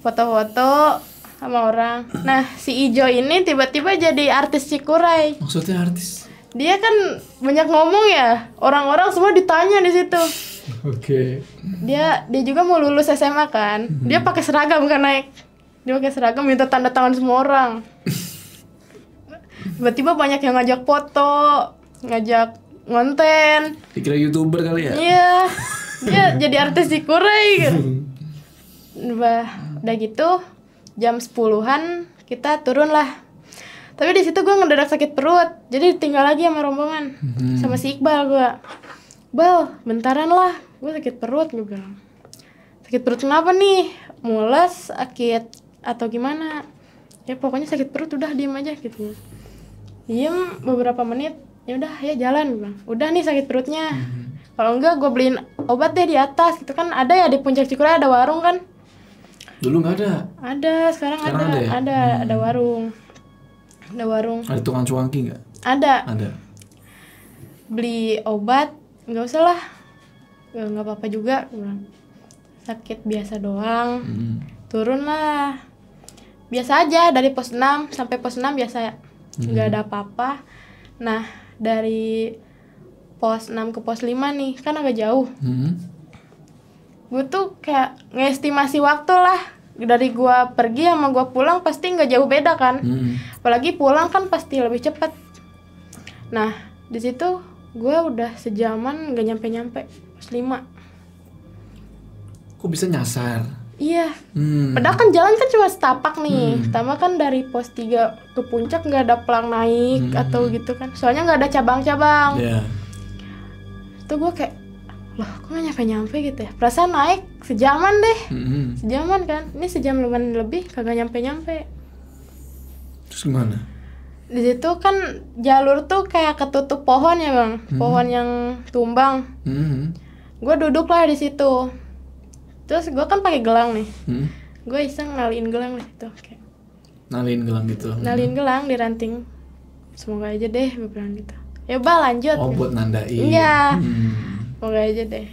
Speaker 1: foto-foto sama orang. Nah si Ijo ini tiba-tiba jadi artis Cikuray.
Speaker 2: Maksudnya artis?
Speaker 1: Dia kan banyak ngomong ya, orang-orang semua ditanya di situ.
Speaker 2: Oke.
Speaker 1: Dia juga mau lulus SMA kan, dia pakai seragam kan naik, dia pakai seragam minta tanda tangan semua orang. Tiba-tiba banyak yang ngajak foto, ngajak ngonten.
Speaker 2: Dikira YouTuber kali ya?
Speaker 1: Iya, dia jadi artis Cikuray gitu. Udah gitu jam 10-an kita turun lah. Tapi di situ gue ngedadak sakit perut, jadi tinggal lagi sama rombongan, sama si Iqbal. Gue, Bal, bentaran lah, gue sakit perut, gue bilang. Sakit perut kenapa nih? Mules, sakit atau gimana? Ya pokoknya sakit perut, udah diem aja gitu. Diem beberapa menit. Ya udah ya jalan, bang. Udah nih sakit perutnya. Kalau enggak gue beliin obat deh di atas gitu kan, ada ya di puncak Cikuray ada warung kan.
Speaker 2: Dulu nggak ada.
Speaker 1: Ada, sekarang ada ya? Ada warung. Ada
Speaker 2: tukang cuanki nggak?
Speaker 1: Ada. Beli obat, nggak usah lah, nggak apa-apa juga, bang. Sakit biasa doang. Turun lah biasa aja, dari pos 6 sampai pos 6 biasa ya, nggak ada apa-apa. Nah dari pos 6 ke pos 5 nih kan agak jauh. Gue tuh kayak ngestimasi waktu lah, dari gue pergi sama gue pulang pasti nggak jauh beda kan. Apalagi pulang kan pasti lebih cepat. Nah di situ gue udah sejaman nggak nyampe pos 5.
Speaker 2: Kok bisa nyasar?
Speaker 1: Iya. Padahal kan jalan kan cuma setapak nih. Pertama kan dari pos 3 ke puncak nggak ada pelang naik atau gitu kan. Soalnya nggak ada cabang-cabang. Itu gue kayak, loh kok nggak nyampe gitu ya. Perasaan naik sejaman deh. Sejaman kan. Ini sejam lebih kagak nyampe.
Speaker 2: Terus gimana?
Speaker 1: Di situ kan jalur tuh kayak ketutup pohon ya bang. Pohon yang tumbang. Gue duduk lah di situ. Terus gue kan pakai gelang nih, gue iseng naliin gelang di situ, kayak
Speaker 2: naliin gelang gitu.
Speaker 1: Naliin gelang di ranting, semoga aja deh, gue bilang gitu. Ya Bal lanjut.
Speaker 2: Oh buat nandain.
Speaker 1: Iya, semoga aja deh.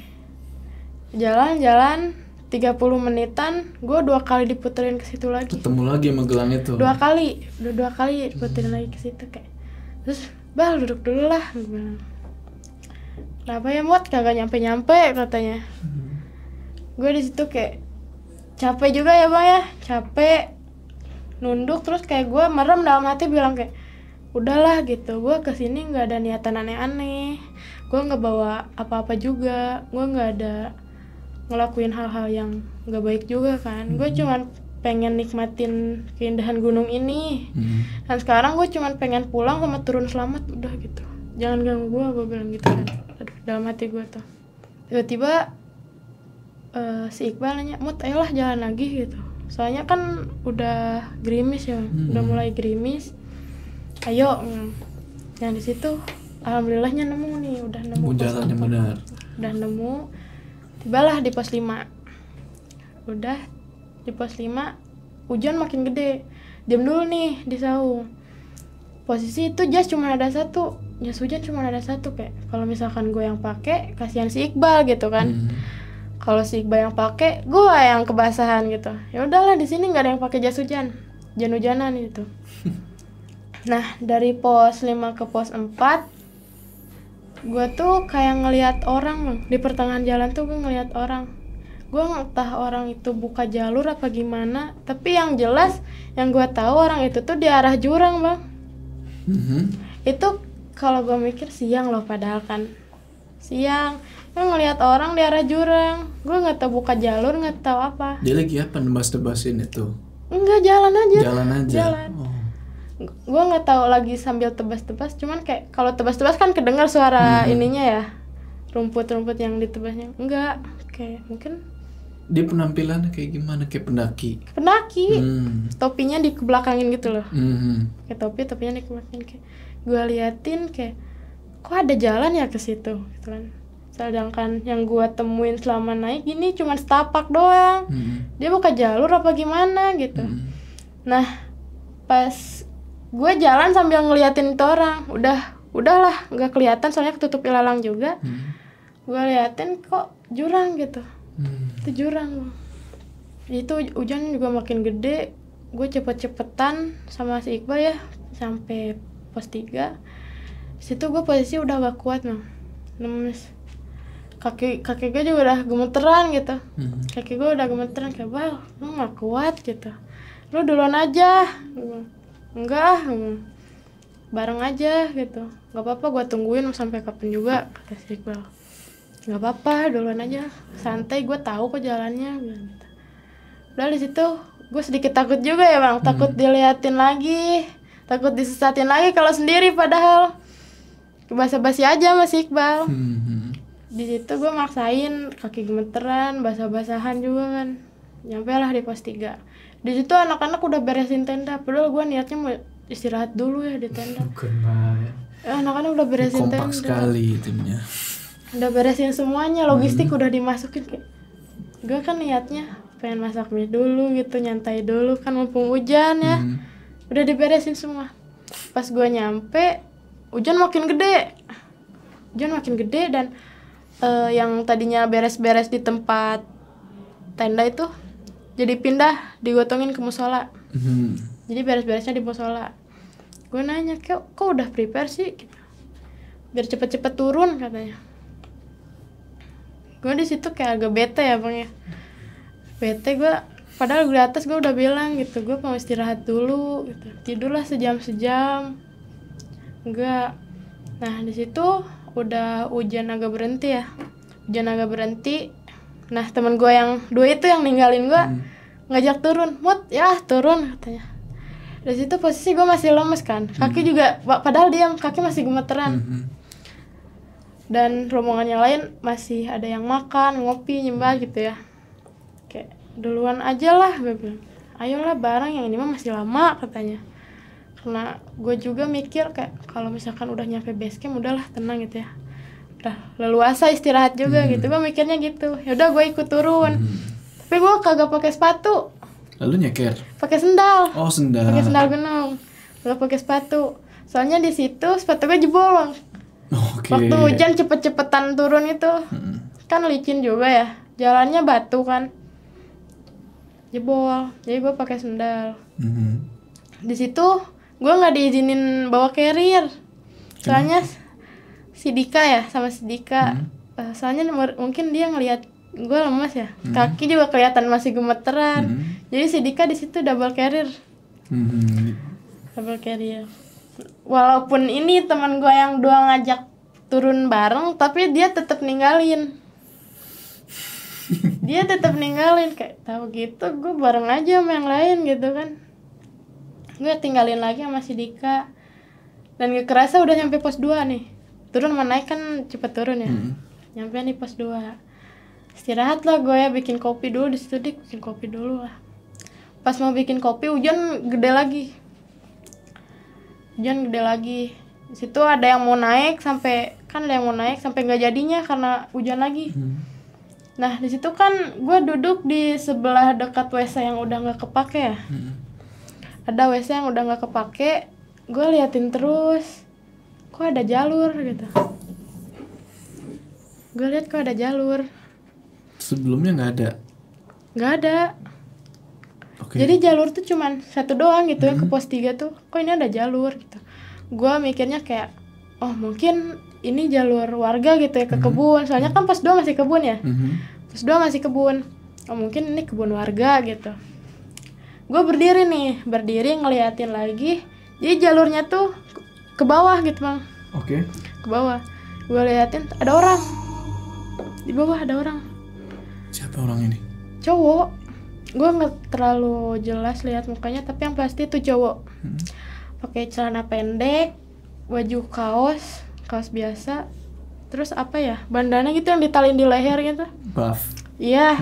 Speaker 1: Jalan 30 menitan, gue 2 kali diputerin ke situ lagi.
Speaker 2: Ketemu lagi sama gelang itu.
Speaker 1: 2 kali, udah 2 kali diputerin lagi ke situ kayak. Terus Bal duduk dulu lah, gue bilang. Kenapa ya Mot, kagak nyampe katanya. Gue di situ kayak capek juga ya bang ya, capek nunduk, terus kayak gue merem dalam hati bilang kayak udahlah gitu, gue kesini nggak ada niatan aneh-aneh, gue nggak bawa apa-apa juga, gue nggak ada ngelakuin hal-hal yang nggak baik juga kan. Gue cuman pengen nikmatin keindahan gunung ini, dan sekarang gue cuman pengen pulang sama turun selamat, udah gitu, jangan ganggu gue bilang gitu kan. Aduh, dalam hati gue tuh tiba-tiba si Iqbal nanya, Mut ayolah jalan lagi gitu, soalnya kan udah gerimis ya, udah mulai gerimis, ayo. Yang di situ alhamdulillahnya nemu nih, udah nemu
Speaker 2: jalan yang benar,
Speaker 1: udah nemu. Tibalah di pos 5. Udah di pos 5 hujan makin gede, diam dulu nih di saung. Posisi itu jas cuma ada 1, jas hujan cuma ada satu, kayak kalau misalkan gue yang pakai kasihan si Iqbal gitu kan. Kalau si Iqbal yang pakai, gue yang kebasahan gitu. Ya udahlah, di sini nggak ada yang pakai jas hujan, hujan-hujanan gitu. Nah, dari pos 5 ke pos 4, gue tuh kayak ngelihat orang, Bang. Di pertengahan jalan tuh gue ngelihat orang. Gue entah orang itu buka jalur apa gimana, tapi yang jelas yang gue tahu orang itu tuh di arah jurang, Bang. Itu kalau gue mikir siang loh, padahal kan siang. Gue ngelihat orang di arah jurang. Gue nggak tahu buka jalur, nggak tahu apa.
Speaker 2: Dia lagi apa, nebas-nebasin itu?
Speaker 1: Enggak, jalan aja.
Speaker 2: Jalan.
Speaker 1: Gue nggak tahu lagi sambil tebas-tebas, cuman kayak kalau tebas-tebas kan kedengar suara ininya ya, rumput-rumput yang ditebasnya. Enggak, kayak mungkin
Speaker 2: dia penampilannya kayak gimana, kayak pendaki.
Speaker 1: Topinya dikebelakangin gitu loh. Kayak topinya dikebelakangin. Kayak gue liatin kayak kok ada jalan ya ke situ gitu kan. Sedangkan yang gue temuin selama naik ini cuma setapak doang. Dia buka jalur apa gimana gitu. Nah, pas gue jalan sambil ngeliatin itu orang, udahlah nggak kelihatan soalnya ketutup ilalang juga. Gue liatin kok jurang gitu. Itu jurang. Itu hujan juga makin gede. Gue cepet-cepetan sama si Iqbal ya sampai pos 3. Situ gue posisi udah gak kuat, Bang. Lemes. Kaki gue juga udah gemeteran gitu. Kaki gue udah gemeteran kayak, "Bal, lu gak kuat gitu. Lu duluan aja." "Enggak, bareng aja gitu. Gak apa-apa, gue tungguin sampai kapan juga," kata si Iqbal. "Gak apa-apa, duluan aja. Santai, gue tahu kok jalannya." Gitu. Udah di situ gue sedikit takut juga ya, Bang. Takut diliatin lagi, takut disesatin lagi kalau sendiri, padahal basa-basi aja sama si Iqbal. Di situ gue maksain, kaki gemeteran, basah-basahan juga kan. Nyampe lah di pos 3. Di situ anak-anak udah beresin tenda, padahal gue niatnya mau istirahat dulu ya di tenda.
Speaker 2: Bukan main.
Speaker 1: Anak-anak udah beresin tenda.
Speaker 2: Kompak sekali timnya.
Speaker 1: Udah beresin semuanya, logistik udah dimasukin. Kayak gue kan niatnya pengen masak mie dulu gitu, nyantai dulu kan mumpung hujan ya. Udah diberesin semua. Pas gue nyampe, hujan makin gede dan yang tadinya beres-beres di tempat tenda itu jadi pindah, digotongin ke musola. Jadi beres-beresnya di musola. Gue nanya, kok udah prepare sih gitu. Biar cepet-cepet turun katanya. Gue di situ kayak agak bete ya, Bang ya. Bete gue, padahal di atas gue udah bilang gitu, gue mau istirahat dulu gitu. Tidurlah sejam-sejam. Enggak. Nah, di situ udah hujan agak berhenti. Nah, temen gue yang 2 itu yang ninggalin gue ngajak turun. "Mut, ya turun," katanya. Di situ posisi gue masih lemes kan, kaki juga padahal diam, kaki masih gemeteran. Dan rombongan yang lain masih ada yang makan, ngopi, nyembah gitu ya. Kayak duluan aja lah, gue bilang. "Ayolah bareng, yang ini mah masih lama," katanya. Karena gue juga mikir kayak kalau misalkan udah nyampe base camp, udahlah tenang gitu ya. Udah leluasa istirahat juga gitu. Gue mikirnya gitu. Ya udah gue ikut turun. Tapi gue kagak pakai sepatu.
Speaker 2: Lalu nyeker?
Speaker 1: Pakai sendal.
Speaker 2: Oh, sendal.
Speaker 1: Pakai sendal gunung. Gak pakai sepatu. Soalnya di situ sepatu gue jebol, Bang. Waktu hujan cepet-cepetan turun itu. Kan licin juga ya. Jalannya batu kan. Jebol. Jadi gue pakai sendal. Di situ gue nggak diizinin bawa carrier. Soalnya si Dika ya, sama si Dika. Soalnya mungkin dia ngelihat gue lemas ya. Kaki juga kelihatan masih gemeteran. Jadi si Dika di situ double carrier. Double carrier. Walaupun ini teman gue yang 2 ngajak turun bareng, tapi dia tetap ninggalin. Kayak tahu gitu gue bareng aja sama yang lain gitu kan. Gue tinggalin lagi sama si Dika. Dan gak kerasa udah nyampe pos 2 nih. Turun sama naik kan cepet turun ya. Nyampe nih pos 2. Istirahat lah gue ya, bikin kopi dulu di situ. Bikin kopi dulu lah. Pas mau bikin kopi hujan gede lagi. Di situ ada yang mau naik sampai nggak jadinya karena hujan lagi. Nah, di situ kan gue duduk di sebelah dekat WC yang udah nggak kepake ya. Ada WC yang udah nggak kepake, gue liatin terus. kok ada jalur gitu. Gue lihat kok ada jalur.
Speaker 2: Sebelumnya
Speaker 1: Nggak ada.
Speaker 2: Oke.
Speaker 1: Jadi jalur tuh cuman satu doang gitu, yang ke pos 3 tuh. Kok ini ada jalur gitu. Gue mikirnya kayak, oh mungkin ini jalur warga gitu ya ke kebun. Soalnya kan pos 2 masih kebun ya. Pos 2 masih kebun. Oh mungkin ini kebun warga gitu. Gue berdiri ngeliatin lagi. Jadi jalurnya tuh ke bawah gitu Bang.
Speaker 2: Oke.
Speaker 1: Ke bawah. Gue liatin ada orang. Di bawah ada orang.
Speaker 2: Siapa orang ini?
Speaker 1: Cowok. Gue nggak terlalu jelas lihat mukanya, tapi yang pasti itu cowok. Pakai celana pendek, baju kaos biasa, terus apa ya, bandana gitu yang ditalin di leher gitu.
Speaker 2: Buff.
Speaker 1: Iya.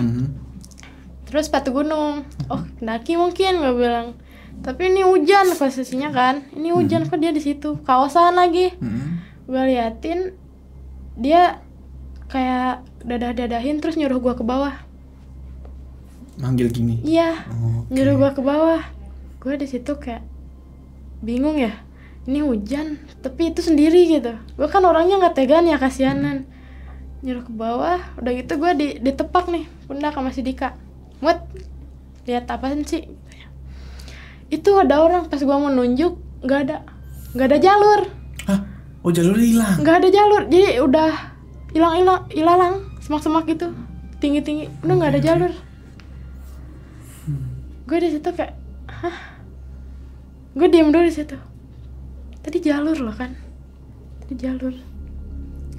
Speaker 1: Terus sepatu gunung. Oh pendaki mungkin, gue bilang. Tapi ini hujan posisinya kan, ini hujan kok dia di situ, kaosan lagi. Gue liatin dia kayak dadah-dadahin terus nyuruh gue ke bawah.
Speaker 2: Manggil gini.
Speaker 1: Iya, nyuruh gue ke bawah. Gue di situ kayak bingung ya. Ini hujan, tapi itu sendiri gitu. Gue kan orangnya nggak tegan ya, kasianan. Nyuruh ke bawah, udah gitu gue ditepak nih pundak sama si Dika. Mut, lihat apaan sih? Itu ada orang, pas gue mau nunjuk nggak ada jalur.
Speaker 2: Hah? Oh jalurnya hilang?
Speaker 1: Nggak ada jalur, jadi udah hilang, semak-semak gitu, tinggi-tinggi, udah nggak ada jalur. Gue di situ kayak, hah? Gue diem dulu di situ. Tadi jalur loh kan? Tadi jalur.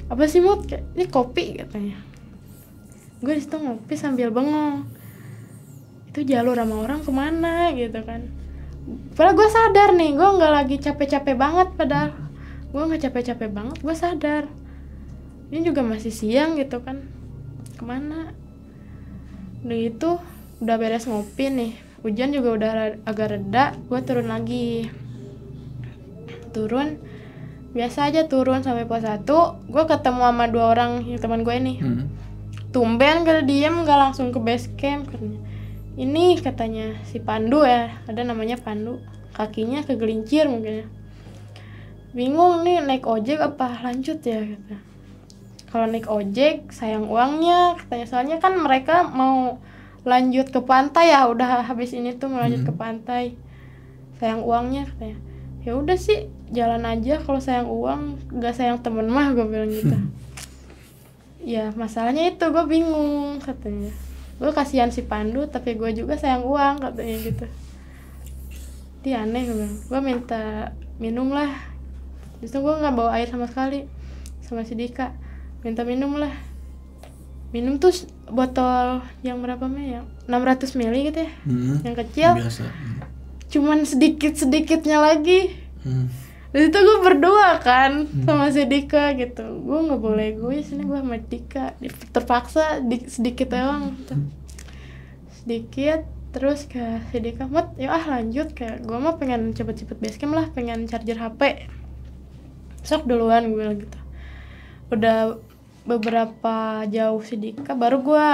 Speaker 1: Apa sih Mut? Kayak, ini kopi katanya. Gue di situ ngopi sambil bengong. Itu jalur sama orang kemana gitu kan? Padahal gue sadar nih, gue nggak lagi capek-capek banget. Padahal gue nggak capek-capek banget, gue sadar. Ini juga masih siang gitu kan? Kemana? Udah itu, udah beres ngopi nih. Hujan juga udah agak reda, gue turun lagi. Biasa aja turun sampai pos 1. Gue ketemu sama 2 orang yang teman gue ini. Tumben kalau diem gak langsung ke base camp katanya. Ini katanya si Pandu ya, ada namanya Pandu. Kakinya kegelincir mungkin ya. Bingung nih naik ojek apa lanjut ya kata. Kalau naik ojek sayang uangnya katanya, soalnya kan mereka mau lanjut ke pantai ya, udah habis ini tuh mau lanjut ke pantai, sayang uangnya katanya. Ya udah sih jalan aja, kalau sayang uang nggak sayang temen mah, gue bilang gitu. Ya masalahnya itu gue bingung katanya, gue kasihan si Pandu tapi gue juga sayang uang katanya gitu. Dia aneh, gue minta minum lah, justru gue nggak bawa air sama sekali, sama si Dika minta minum lah. Minum tuh botol yang berapa ml ya? 600 ml gitu ya. Yang kecil.
Speaker 2: Biasa.
Speaker 1: Cuman sedikit-sedikitnya lagi. Dan itu gue berdua kan sama si Dika gitu. Gue gak boleh egois, ini gue sama Dika. Terpaksa sedikit doang gitu. Sedikit, terus ke si Dika, Mut, yuk lanjut. Kayak gue mah pengen cepet-cepet basecamp lah, pengen charger HP. Sok duluan gue bilang gitu. Udah beberapa jauh si Dika baru gue,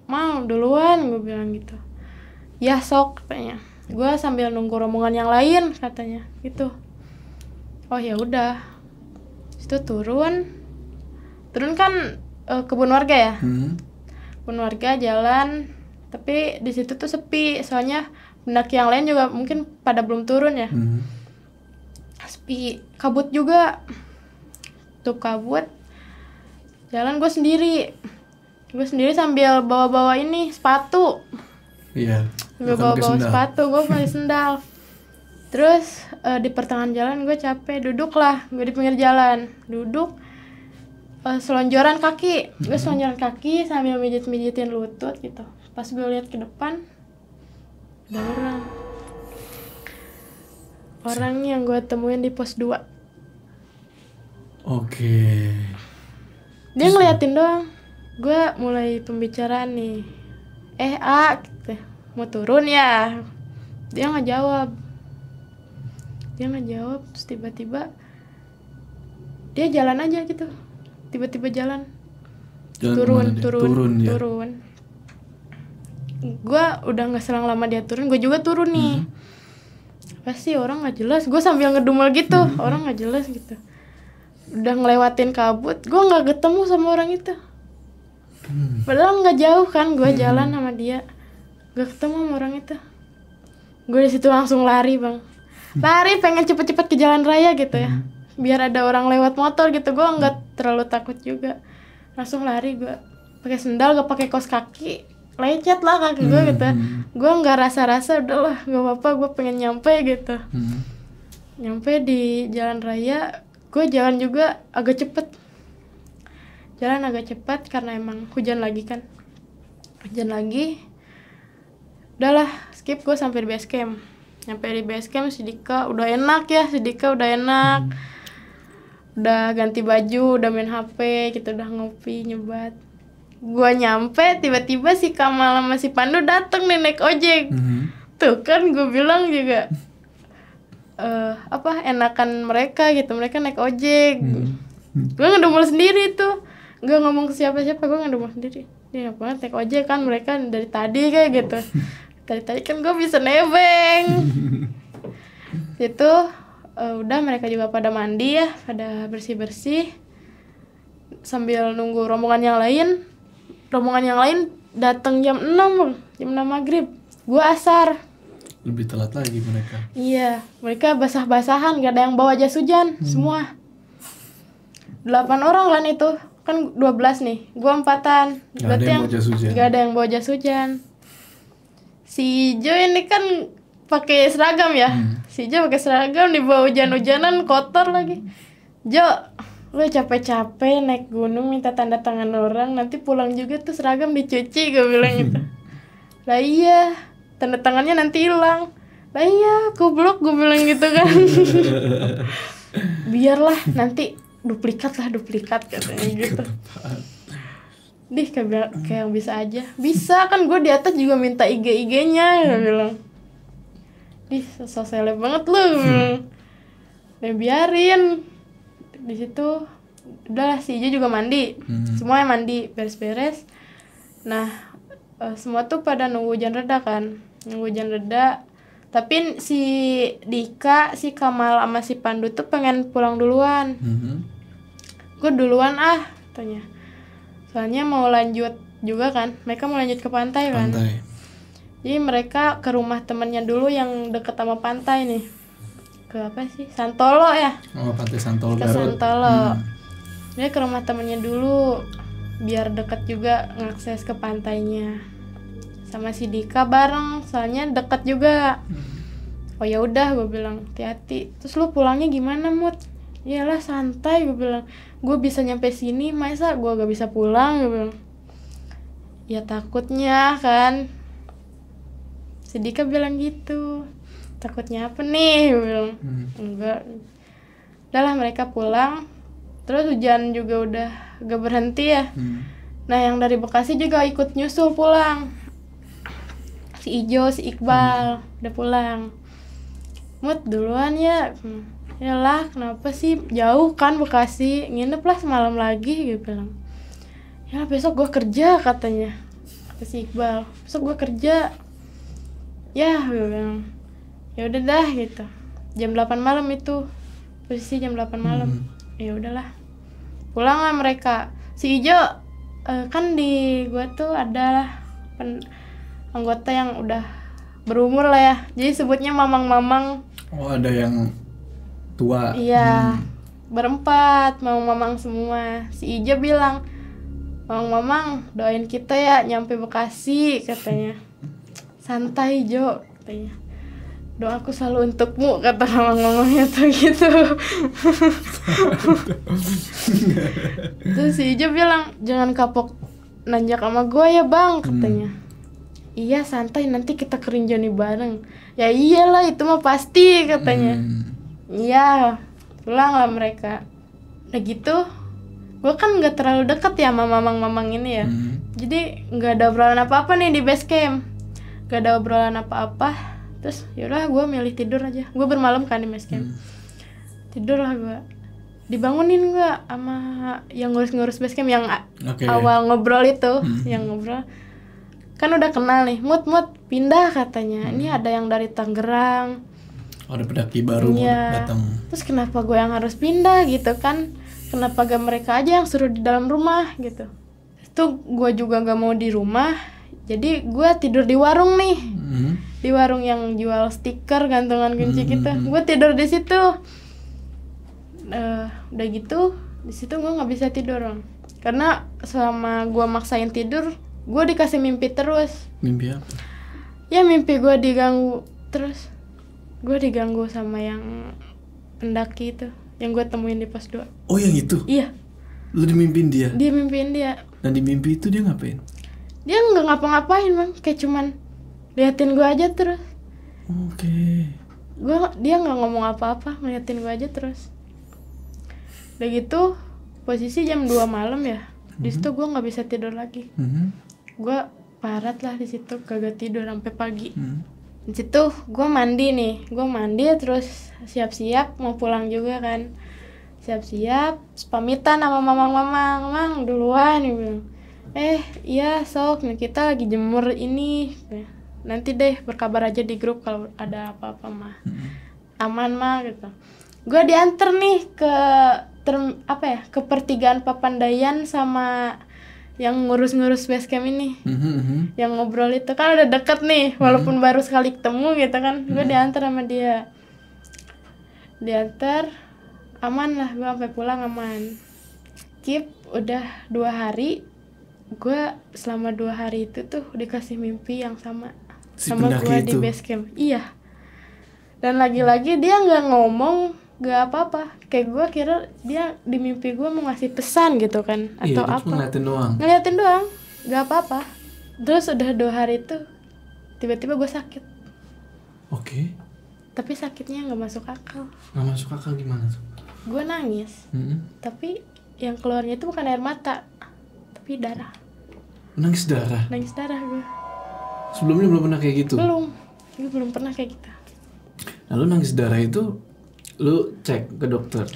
Speaker 1: mau duluan, gue bilang gitu. Ya sok katanya, gue sambil nunggu rombongan yang lain katanya gitu. Oh ya udah, itu turun kan kebun warga ya. Kebun warga jalan, tapi di situ tuh sepi, soalnya pendaki yang lain juga mungkin pada belum turun ya. Sepi, kabut juga, tuh kabut. Jalan gue sendiri sambil bawa ini sepatu.
Speaker 2: Iya.
Speaker 1: Gue bawa sepatu, gue pakai sendal. Terus di pertengahan jalan gue capek, duduklah gue di pinggir jalan, duduk selonjoran kaki. Gue selonjoran kaki sambil mijitin lutut gitu. Pas gue lihat ke depan, ada orang yang gue temuin di pos 2.
Speaker 2: Oke.
Speaker 1: Dia ngeliatin doang. Gue mulai pembicaraan nih. A gitu, mau turun ya? Dia nggak jawab. Terus tiba-tiba dia jalan aja gitu. Tiba-tiba jalan turun. Gue udah nggak selang lama dia turun, gue juga turun nih. apa sih orang nggak jelas, gue sambil ngedumel gitu, orang nggak jelas gitu. Udah ngelewatin kabut, gue nggak ketemu sama orang itu. Padahal nggak jauh kan, gue jalan sama dia, nggak ketemu sama orang itu. Gue di situ langsung lari bang, lari pengen cepet-cepet ke jalan raya gitu ya, biar ada orang lewat motor gitu. Gue nggak terlalu takut juga, langsung lari gue, pakai sendal, gak pakai kaos kaki, lecet lah kaki gue gitu. Gue nggak rasa-rasa, udahlah nggak apa-apa, gue pengen nyampe gitu. Nyampe di jalan raya, gue jalan juga agak cepet, jalan agak cepat karena emang hujan lagi kan, hujan lagi. Udahlah skip, gue sampai di base camp. Nyampe di base camp, si Dika udah enak ya, si Dika udah enak, udah ganti baju, udah main HP, kita udah ngopi nyebat. Gua nyampe tiba-tiba si Kamal sama si Pandu dateng nih naik ojek. Tuh kan gue bilang juga enakan mereka gitu, mereka naik ojek. Gue ngedumel sendiri tuh, gak ngomong ke siapa-siapa, gue ngedumel sendiri. Dia ngapain naik ojek kan, mereka dari tadi kayak gitu. Tadi kan gue bisa nebeng. Itu udah mereka juga pada mandi ya, pada bersih-bersih sambil nunggu rombongan yang lain. Rombongan yang lain datang jam 6 bang, jam 6 maghrib. Gue asar.
Speaker 2: Lebih telat lagi mereka.
Speaker 1: Iya, mereka basah-basahan, gak ada yang bawa jas hujan, semua. 8 orang kan itu, kan 12 nih, gue 4-an.
Speaker 2: Gak ada yang bawa jas hujan.
Speaker 1: Gak ada yang bawa jas hujan. Si Jo ini kan pakai seragam ya, si Jo pakai seragam, dibawa hujan-hujanan, kotor lagi. Jo, lu capek-capek naik gunung minta tanda tangan orang, nanti pulang juga tuh seragam dicuci, gue bilang gitu. Lah iya, tanda tangannya nanti hilang. Lah iya, goblok, gue bilang gitu kan. Biarlah nanti duplikat katanya gitu. Dih kayak bisa aja. Bisa kan, gue di atas juga minta IG-nya, gue bilang. Dih, so seleb banget lu, gue bilang. Dan biarin. Di situ udahlah, si Ijo juga mandi. Semuanya mandi, beres-beres. Nah, semua tuh pada nunggu hujan reda kan. Nunggu hujan reda. Tapi si Dika, si Kamal sama si Pandu tuh pengen pulang duluan. Gue duluan katanya. Soalnya mau lanjut juga kan. Mereka mau lanjut ke pantai kan. Jadi mereka ke rumah temennya dulu yang deket sama pantai nih. Ke apa sih? Santolo ya?
Speaker 2: Oh, pantai Santolo
Speaker 1: ke
Speaker 2: Garut.
Speaker 1: Santolo. Dia ke rumah temennya dulu biar deket juga ngakses ke pantainya. Sama si Dika bareng, soalnya deket juga. Oh ya udah, gue bilang hati-hati. Terus lu pulangnya gimana, Mut? Iyalah santai, gue bilang. Gue bisa nyampe sini, masa gue gak bisa pulang, gue bilang. Ya takutnya kan. Si Dika bilang gitu. Takutnya apa nih, gue bilang. Enggak. Udahlah mereka pulang. Terus hujan juga udah gak berhenti ya. Nah yang dari Bekasi juga ikut nyusul pulang. Si Ijo, si Iqbal udah pulang. Mut duluan ya. Yalah kenapa sih, jauh kan Bekasi, nginep lah semalam lagi, gue bilang. Ya besok gue kerja katanya, kata si Iqbal. Besok gue kerja. Ya gue bilang. Ya udah dah gitu. Jam 8 malam itu. Posisi jam 8 malam. Ya udahlah. Pulanglah mereka. Si Ijo kan di gua tuh ada anggota yang udah berumur lah ya. Jadi sebutnya mamang-mamang.
Speaker 2: Oh, ada yang tua.
Speaker 1: Iya. Berempat, mamang-mamang semua. Si Ijo bilang, "Mamang-mamang, doain kita ya nyampe Bekasi," katanya. "Santai, Jo," katanya. "Doaku selalu untukmu," kata mamang-mamangnya tuh gitu. Terus si Ijo bilang, "Jangan kapok nanjak sama gue ya bang," katanya. "Iya santai, nanti kita ke Rinjani bareng." "Ya iyalah itu mah pasti," katanya. Iya, pulang lah mereka. Udah gitu, gue kan gak terlalu deket ya sama mamang-mamang ini ya. Jadi gak ada obrolan apa-apa nih di base camp. Gak ada obrolan apa-apa. Terus yaudah gue milih tidur aja. Gue bermalam kan di base camp. Tidur lah gue. Dibangunin gue sama yang ngurus-ngurus base camp yang awal ngobrol itu. Yang ngobrol kan udah kenal nih. Mut pindah katanya. Ini ada yang dari Tangerang.
Speaker 2: Oh, ada pendaki baru mau
Speaker 1: Iya.
Speaker 2: datang.
Speaker 1: Terus kenapa gue yang harus pindah gitu kan? Kenapa gak mereka aja yang suruh di dalam rumah gitu? Itu gue juga gak mau di rumah. Jadi gue tidur di warung nih. Di warung yang jual stiker gantungan kunci gitu. Gue tidur di situ. Udah gitu, di situ gue nggak bisa tidur, Bang. Karena selama gue maksain tidur, gue dikasih mimpi terus.
Speaker 2: Mimpi apa?
Speaker 1: Ya mimpi gue diganggu terus. Gue diganggu sama yang pendaki itu, yang gue temuin di pos 2.
Speaker 2: Oh, yang itu?
Speaker 1: Iya,
Speaker 2: Lu dimimpiin dia?
Speaker 1: dia mimpiin dia.
Speaker 2: Dan di mimpi itu dia ngapain?
Speaker 1: Dia nggak ngapa-ngapain, Bang. Kayak cuman liatin gue aja terus.
Speaker 2: Oke.
Speaker 1: Dia nggak ngomong apa-apa, ngeliatin gue aja terus. Udah gitu, posisi jam 2 malam ya. Di situ gue nggak bisa tidur lagi. Gue parat lah di situ, kagak tidur sampai pagi. Di situ gue mandi nih, terus siap-siap mau pulang juga kan. Siap-siap, pamitan sama mamang duluan nih bilang. Iya sok, nih kita lagi jemur ini. Nanti deh berkabar aja di grup kalau ada apa-apa mah. Aman mah gitu. Gue diantar nih ke ke pertigaan Papandayan sama yang ngurus-ngurus basecamp ini. Yang ngobrol itu kan udah deket nih, walaupun baru sekali ketemu gitu kan. Gue diantar sama dia. Diantar, aman lah, gue sampai pulang aman. Skip, udah 2 hari. Gue selama 2 hari itu tuh dikasih mimpi yang sama sama gue di basecamp. Iya. Dan lagi-lagi dia nggak ngomong, nggak apa-apa. Kayak gue kira dia di mimpi gue mau ngasih pesan gitu kan, atau
Speaker 2: dia
Speaker 1: apa?
Speaker 2: cuma
Speaker 1: Ngeliatin doang, nggak apa-apa. Terus udah 2 hari itu tiba-tiba gue sakit.
Speaker 2: Oke.
Speaker 1: Tapi sakitnya nggak masuk akal.
Speaker 2: Nggak masuk akal gimana tuh?
Speaker 1: Gue nangis, tapi yang keluarnya itu bukan air mata, tapi darah.
Speaker 2: Nangis darah?
Speaker 1: Nangis darah gue.
Speaker 2: Sebelumnya belum pernah kayak gitu?
Speaker 1: Gue belum pernah kayak gitu.
Speaker 2: Nah, lu nangis darah itu, lu cek ke dokter?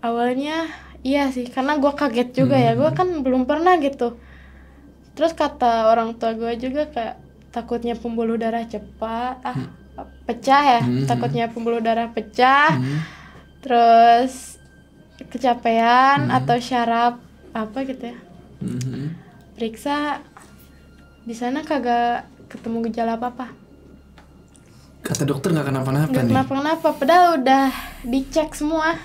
Speaker 1: Awalnya iya sih, karena gue kaget juga ya, gue kan belum pernah gitu. Terus kata orang tua gue juga kayak takutnya pembuluh darah pecah ya, takutnya pembuluh darah pecah, terus kecapean atau syaraf apa gitu ya. Periksa di sana kagak ketemu gejala apa-apa.
Speaker 2: Kata dokter nggak kenapa-napa nih?
Speaker 1: Nggak kenapa-napa, padahal udah dicek semua.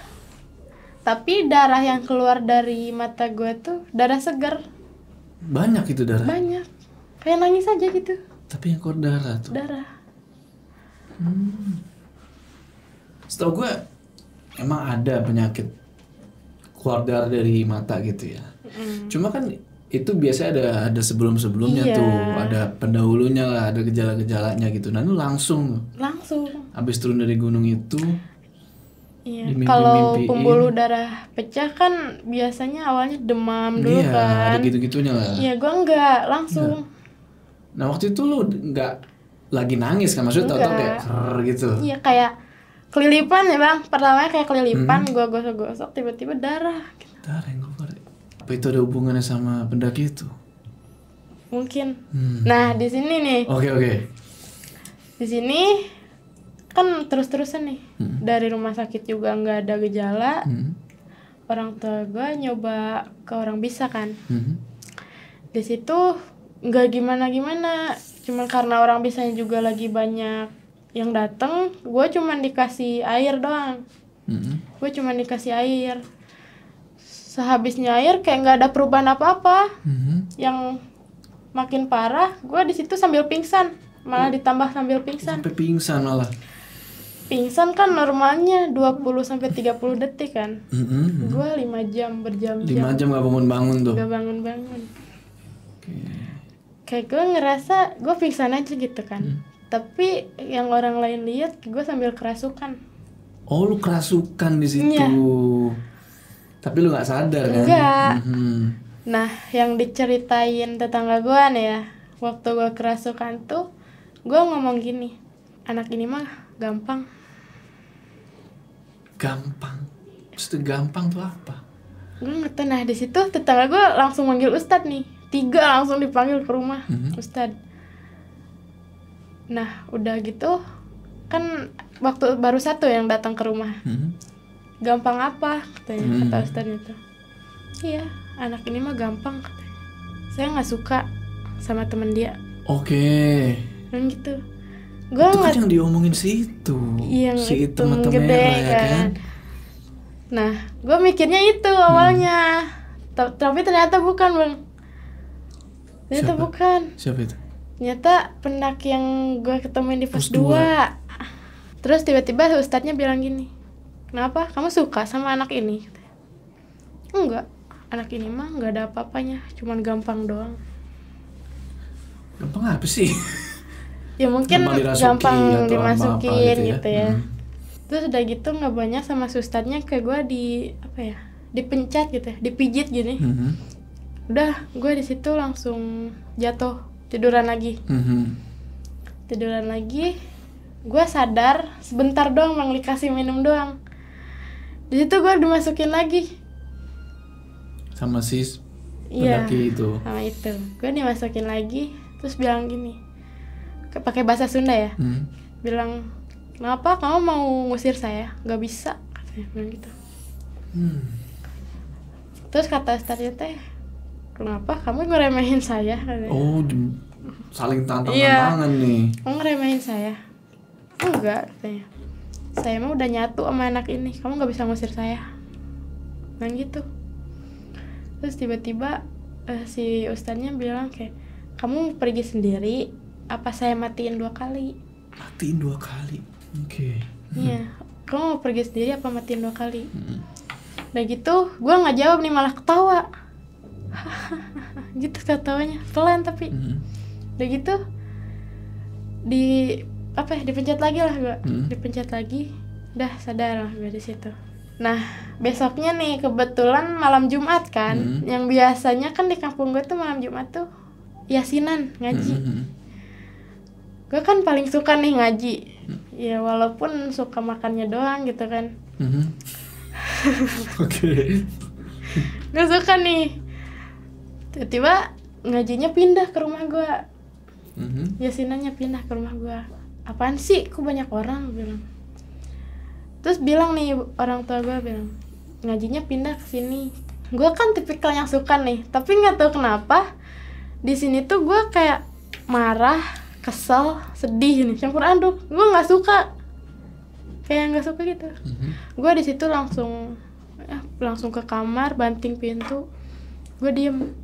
Speaker 1: Tapi darah yang keluar dari mata gue tuh darah segar.
Speaker 2: Banyak itu darah?
Speaker 1: Banyak, kayak nangis aja gitu.
Speaker 2: Tapi yang keluar darah tuh?
Speaker 1: Darah.
Speaker 2: Setahu gue emang ada penyakit keluar darah dari mata gitu ya. Cuma kan itu biasanya ada sebelum-sebelumnya tuh, ada pendahulunya lah, ada gejala-gejalanya gitu. Nah, lu langsung habis turun dari gunung itu.
Speaker 1: Iya. Kalau pembuluh darah pecah kan biasanya awalnya demam dulu kan.
Speaker 2: Ada gitu-gitunya lah.
Speaker 1: Iya, gua enggak langsung.
Speaker 2: Nah, waktu itu lu enggak lagi nangis kan, maksudnya tau-tau kayak gitu.
Speaker 1: Iya, kayak kelilipan ya Bang. Pertamanya kayak kelilipan, gua gosok-gosok tiba-tiba darah.
Speaker 2: Darah yang keluar. Apa itu ada hubungannya sama pendaki itu?
Speaker 1: Mungkin. Nah, di sini nih.
Speaker 2: Oke.
Speaker 1: Di sini kan terus-terusan nih. Dari rumah sakit juga nggak ada gejala. Orang tua gue nyoba ke orang bisa kan. Di situ nggak gimana-gimana. Cuma karena orang bisanya juga lagi banyak yang datang, gue cuma dikasih air doang. Gue cuma dikasih air. Sehabisnya air kayak nggak ada perubahan apa-apa. Yang makin parah, gue di situ sambil pingsan, malah ditambah sambil pingsan.
Speaker 2: Sampai pingsan malah.
Speaker 1: Pingsan kan normalnya 20-30 detik kan. Gue 5 jam berjam-jam.
Speaker 2: 5 jam nggak bangun-bangun tuh.
Speaker 1: Gak bangun-bangun. Kayak gue ngerasa gue pingsan aja gitu kan. Tapi yang orang lain lihat gue sambil kerasukan.
Speaker 2: Oh, lu kerasukan di situ.
Speaker 1: Iya.
Speaker 2: Tapi lu nggak sadar kan?
Speaker 1: Enggak. Nah, yang diceritain tetangga gue nih ya, waktu gue kerasukan tuh, gue ngomong gini, anak ini mah gampang.
Speaker 2: Gampang? Maksudnya gampang tuh apa?
Speaker 1: Gue ngerti. Nah, di situ tetangga gue langsung manggil Ustadz nih, 3 langsung dipanggil ke rumah, Ustadz. Nah, udah gitu, kan waktu baru satu yang datang ke rumah. Gampang apa katanya, kata ustadz itu. Iya, anak ini mah gampang katanya. Saya nggak suka sama temen dia.
Speaker 2: Oke.
Speaker 1: Dan gitu. Gua
Speaker 2: Itu kan yang diomongin si
Speaker 1: itu
Speaker 2: mata
Speaker 1: gede
Speaker 2: merah ya kan.
Speaker 1: Nah, gue mikirnya itu awalnya. Tapi ternyata bukan, Bang. Ternyata
Speaker 2: Siapa?
Speaker 1: bukan.
Speaker 2: Siapa itu?
Speaker 1: Ternyata pendaki yang gue ketemuin di pos
Speaker 2: Pos 2.
Speaker 1: 2. Terus tiba-tiba ustadznya bilang gini, kenapa? Kamu suka sama anak ini? Enggak, anak ini mah nggak ada apa-apanya, cuman gampang doang.
Speaker 2: Gampang apa sih?
Speaker 1: Ya mungkin gampang dimasukin gitu ya. Terus udah gitu nggak banyak sama ustadznya, kayak gue dipencet gitu ya, dipijit gini. Udah, gue di situ langsung jatuh, tiduran lagi. Gue sadar sebentar doang, Bang, dikasih minum doang. Di situ gue dimasukin lagi
Speaker 2: sama si pendaki itu.
Speaker 1: Sama itu gue dimasukin lagi, terus bilang gini, pakai bahasa Sunda ya. Bilang, kenapa kamu mau ngusir saya? Gak bisa, katanya bilang gitu. Terus kata ustadznya teh, kenapa kamu ngeremehin saya? Katanya.
Speaker 2: Oh, saling tantang-tantangan nih.
Speaker 1: Kamu ngeremehin saya? Enggak, katanya. Saya mah udah nyatu sama anak ini, kamu gak bisa ngusir saya. Nah gitu. Terus tiba-tiba si ustadznya bilang kayak, kamu pergi sendiri, apa saya matiin 2 kali?
Speaker 2: Matiin 2 kali? Oke.
Speaker 1: Iya, kamu mau pergi sendiri apa matiin 2 kali? Udah gitu, gue gak jawab nih, malah ketawa. Gitu ketawanya, pelan tapi. Udah gitu, dipencet lagi lah gue. Dipencet lagi, udah sadar lah gue di situ. Nah, besoknya nih kebetulan malam Jumat kan, yang biasanya kan di kampung gue tuh malam Jumat tuh yasinan, ngaji. Gue kan paling suka nih ngaji. Ya walaupun suka makannya doang gitu kan.
Speaker 2: Oke.
Speaker 1: Gue suka nih. Tiba-tiba ngajinya pindah ke rumah gue. Yasinannya pindah ke rumah gue. Apaan sih? Kok banyak orang? Bilang. Terus bilang nih orang tua gue, bilang ngajinya pindah ke sini. Gue kan tipikal yang suka nih, tapi nggak tahu kenapa di sini tuh gue kayak marah, kesel, sedih nih, campur aduk. Gue nggak suka, kayak nggak suka gitu. Gue di situ langsung ke kamar, banting pintu, gue diem.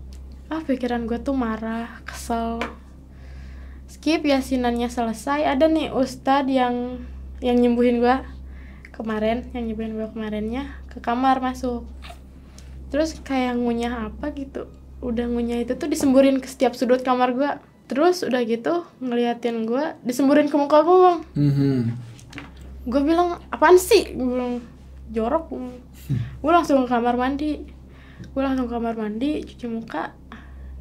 Speaker 1: Pikiran gue tuh marah, kesel. Skip yasinannya selesai, ada nih ustadz yang nyembuhin gue kemarin, kemarinnya ke kamar masuk. Terus kayak ngunyah apa gitu. Udah ngunyah itu tuh disemburin ke setiap sudut kamar gue. Terus udah gitu ngeliatin gue, disemburin ke muka gue, Bang. Gue bilang, apaan sih? Gue bilang, jorok. Gue langsung ke kamar mandi. Cuci muka.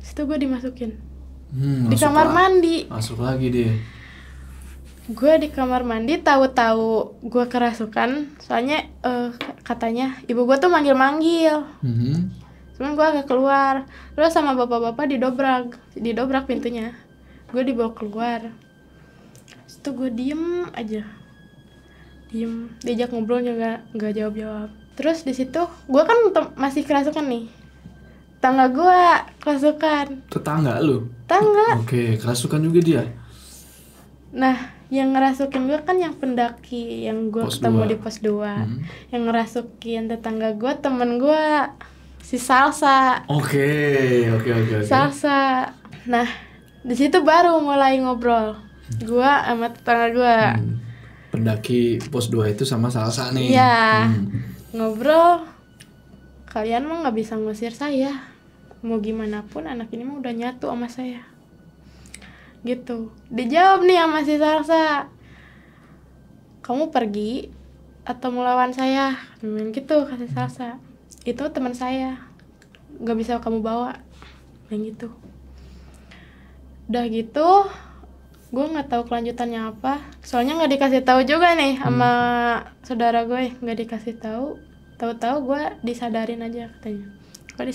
Speaker 1: Situ gue dimasukin. Di kamar mandi.
Speaker 2: Masuk lagi deh.
Speaker 1: Gue di kamar mandi, tahu-tahu gue kerasukan. Soalnya katanya ibu gue tuh manggil-manggil. Cuman gue agak keluar. Terus sama bapak-bapak didobrak pintunya. Gue dibawa keluar. Situ gue diem aja. Diajak ngobrol juga nggak jawab. Terus di situ gue kan masih kerasukan nih. Tetangga gue kerasukan.
Speaker 2: Tetangga lu?
Speaker 1: Tetangga.
Speaker 2: Oke, kerasukan juga dia.
Speaker 1: Nah, yang ngerasukin gue kan yang pendaki yang gue ketemu di pos 2. Yang ngerasukin tetangga gue, temen gue, si Salsa.
Speaker 2: Oke.
Speaker 1: Salsa. Nah, di situ baru mulai ngobrol. Gue sama tetangga gue.
Speaker 2: Pendaki pos 2 itu sama Salsa nih.
Speaker 1: Iya. Ngobrol. Kalian mah nggak bisa ngusir saya. Mau gimana pun anak ini mah udah nyatu sama saya. Gitu. Dijawab nih sama si Salsa, kamu pergi atau melawan saya? Gitu kata Salsa. Itu teman saya, gak bisa kamu bawa. Yang gitu. Udah gitu, gue nggak tahu kelanjutannya apa. Soalnya nggak dikasih tahu juga nih sama saudara gue, nggak dikasih tahu. Tahu-tahu gue disadarin aja katanya. Gue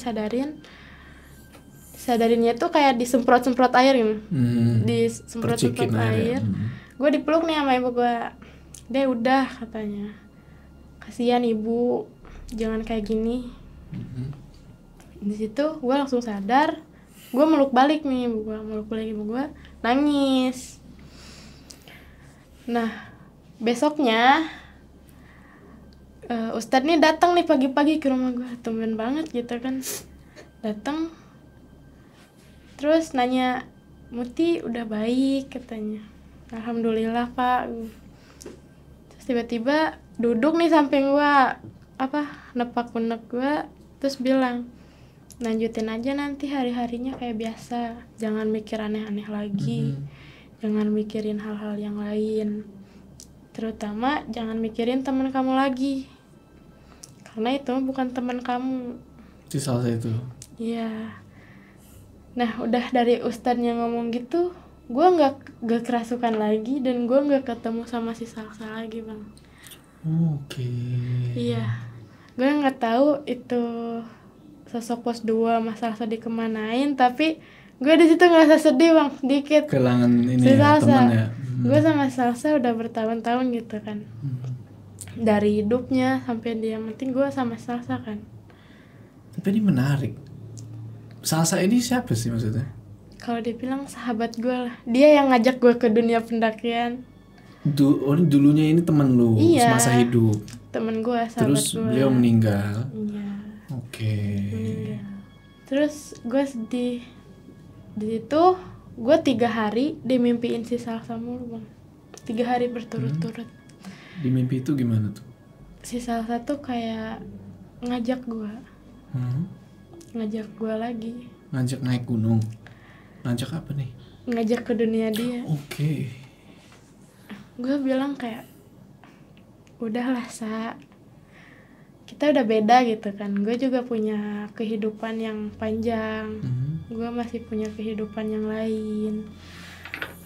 Speaker 1: disadarinnya tuh kayak disemprot-semprot air gitu. Disemprot-semprot air. Gue dipeluk nih sama ibu gue. Deh udah katanya, kasihan ibu, jangan kayak gini. Di situ gue langsung sadar, gue meluk balik ibu gue nangis. Nah besoknya Ustadz nih datang nih pagi-pagi ke rumah gue, tumben banget gitu kan, datang terus nanya, Muti udah baik katanya. Alhamdulillah Pak. Terus tiba-tiba duduk nih samping gue, nepak pundak gue, terus bilang, lanjutin aja nanti hari-harinya kayak biasa, jangan mikir aneh-aneh lagi, jangan mikirin hal-hal yang lain, terutama jangan mikirin teman kamu lagi, karena itu bukan teman kamu.
Speaker 2: Si Salsa itu?
Speaker 1: Iya. Nah udah dari ustadznya ngomong gitu, gue nggak kerasukan lagi dan gue nggak ketemu sama si Salsa lagi bang.
Speaker 2: Oke.
Speaker 1: Iya, gue nggak tahu itu sosok pos 2 Mas Salsa dikemanain, tapi gue di situ ngerasa sedih bang, dikit.
Speaker 2: Kehilangan ini
Speaker 1: si
Speaker 2: ya,
Speaker 1: Salsa.
Speaker 2: teman ya.
Speaker 1: Gue sama Salsa udah bertahun-tahun gitu kan. Dari hidupnya sampai dia mati gue sama Salsa kan.
Speaker 2: Tapi ini menarik. Salsa ini siapa sih maksudnya?
Speaker 1: Kalau dibilang sahabat gue lah, dia yang ngajak gue ke dunia pendakian.
Speaker 2: Dulunya ini teman lu,
Speaker 1: iya,
Speaker 2: semasa hidup.
Speaker 1: Temen gue, sahabat
Speaker 2: terus
Speaker 1: gue.
Speaker 2: Terus beliau meninggal.
Speaker 1: Iya.
Speaker 2: Oke.
Speaker 1: Meninggal. Terus gue sedih. Di situ gue 3 hari dimimpiin si Salsa mulu bang. 3 hari berturut-turut.
Speaker 2: Di mimpi itu gimana tuh?
Speaker 1: Si Salsa tuh kayak ngajak gue. Ngajak gue lagi.
Speaker 2: Ngajak naik gunung. Ngajak apa nih?
Speaker 1: Ngajak ke dunia dia.
Speaker 2: Oke.
Speaker 1: Gue bilang kayak, udahlah Sa, kita udah beda gitu kan. Gue juga punya kehidupan yang panjang. Gue masih punya kehidupan yang lain.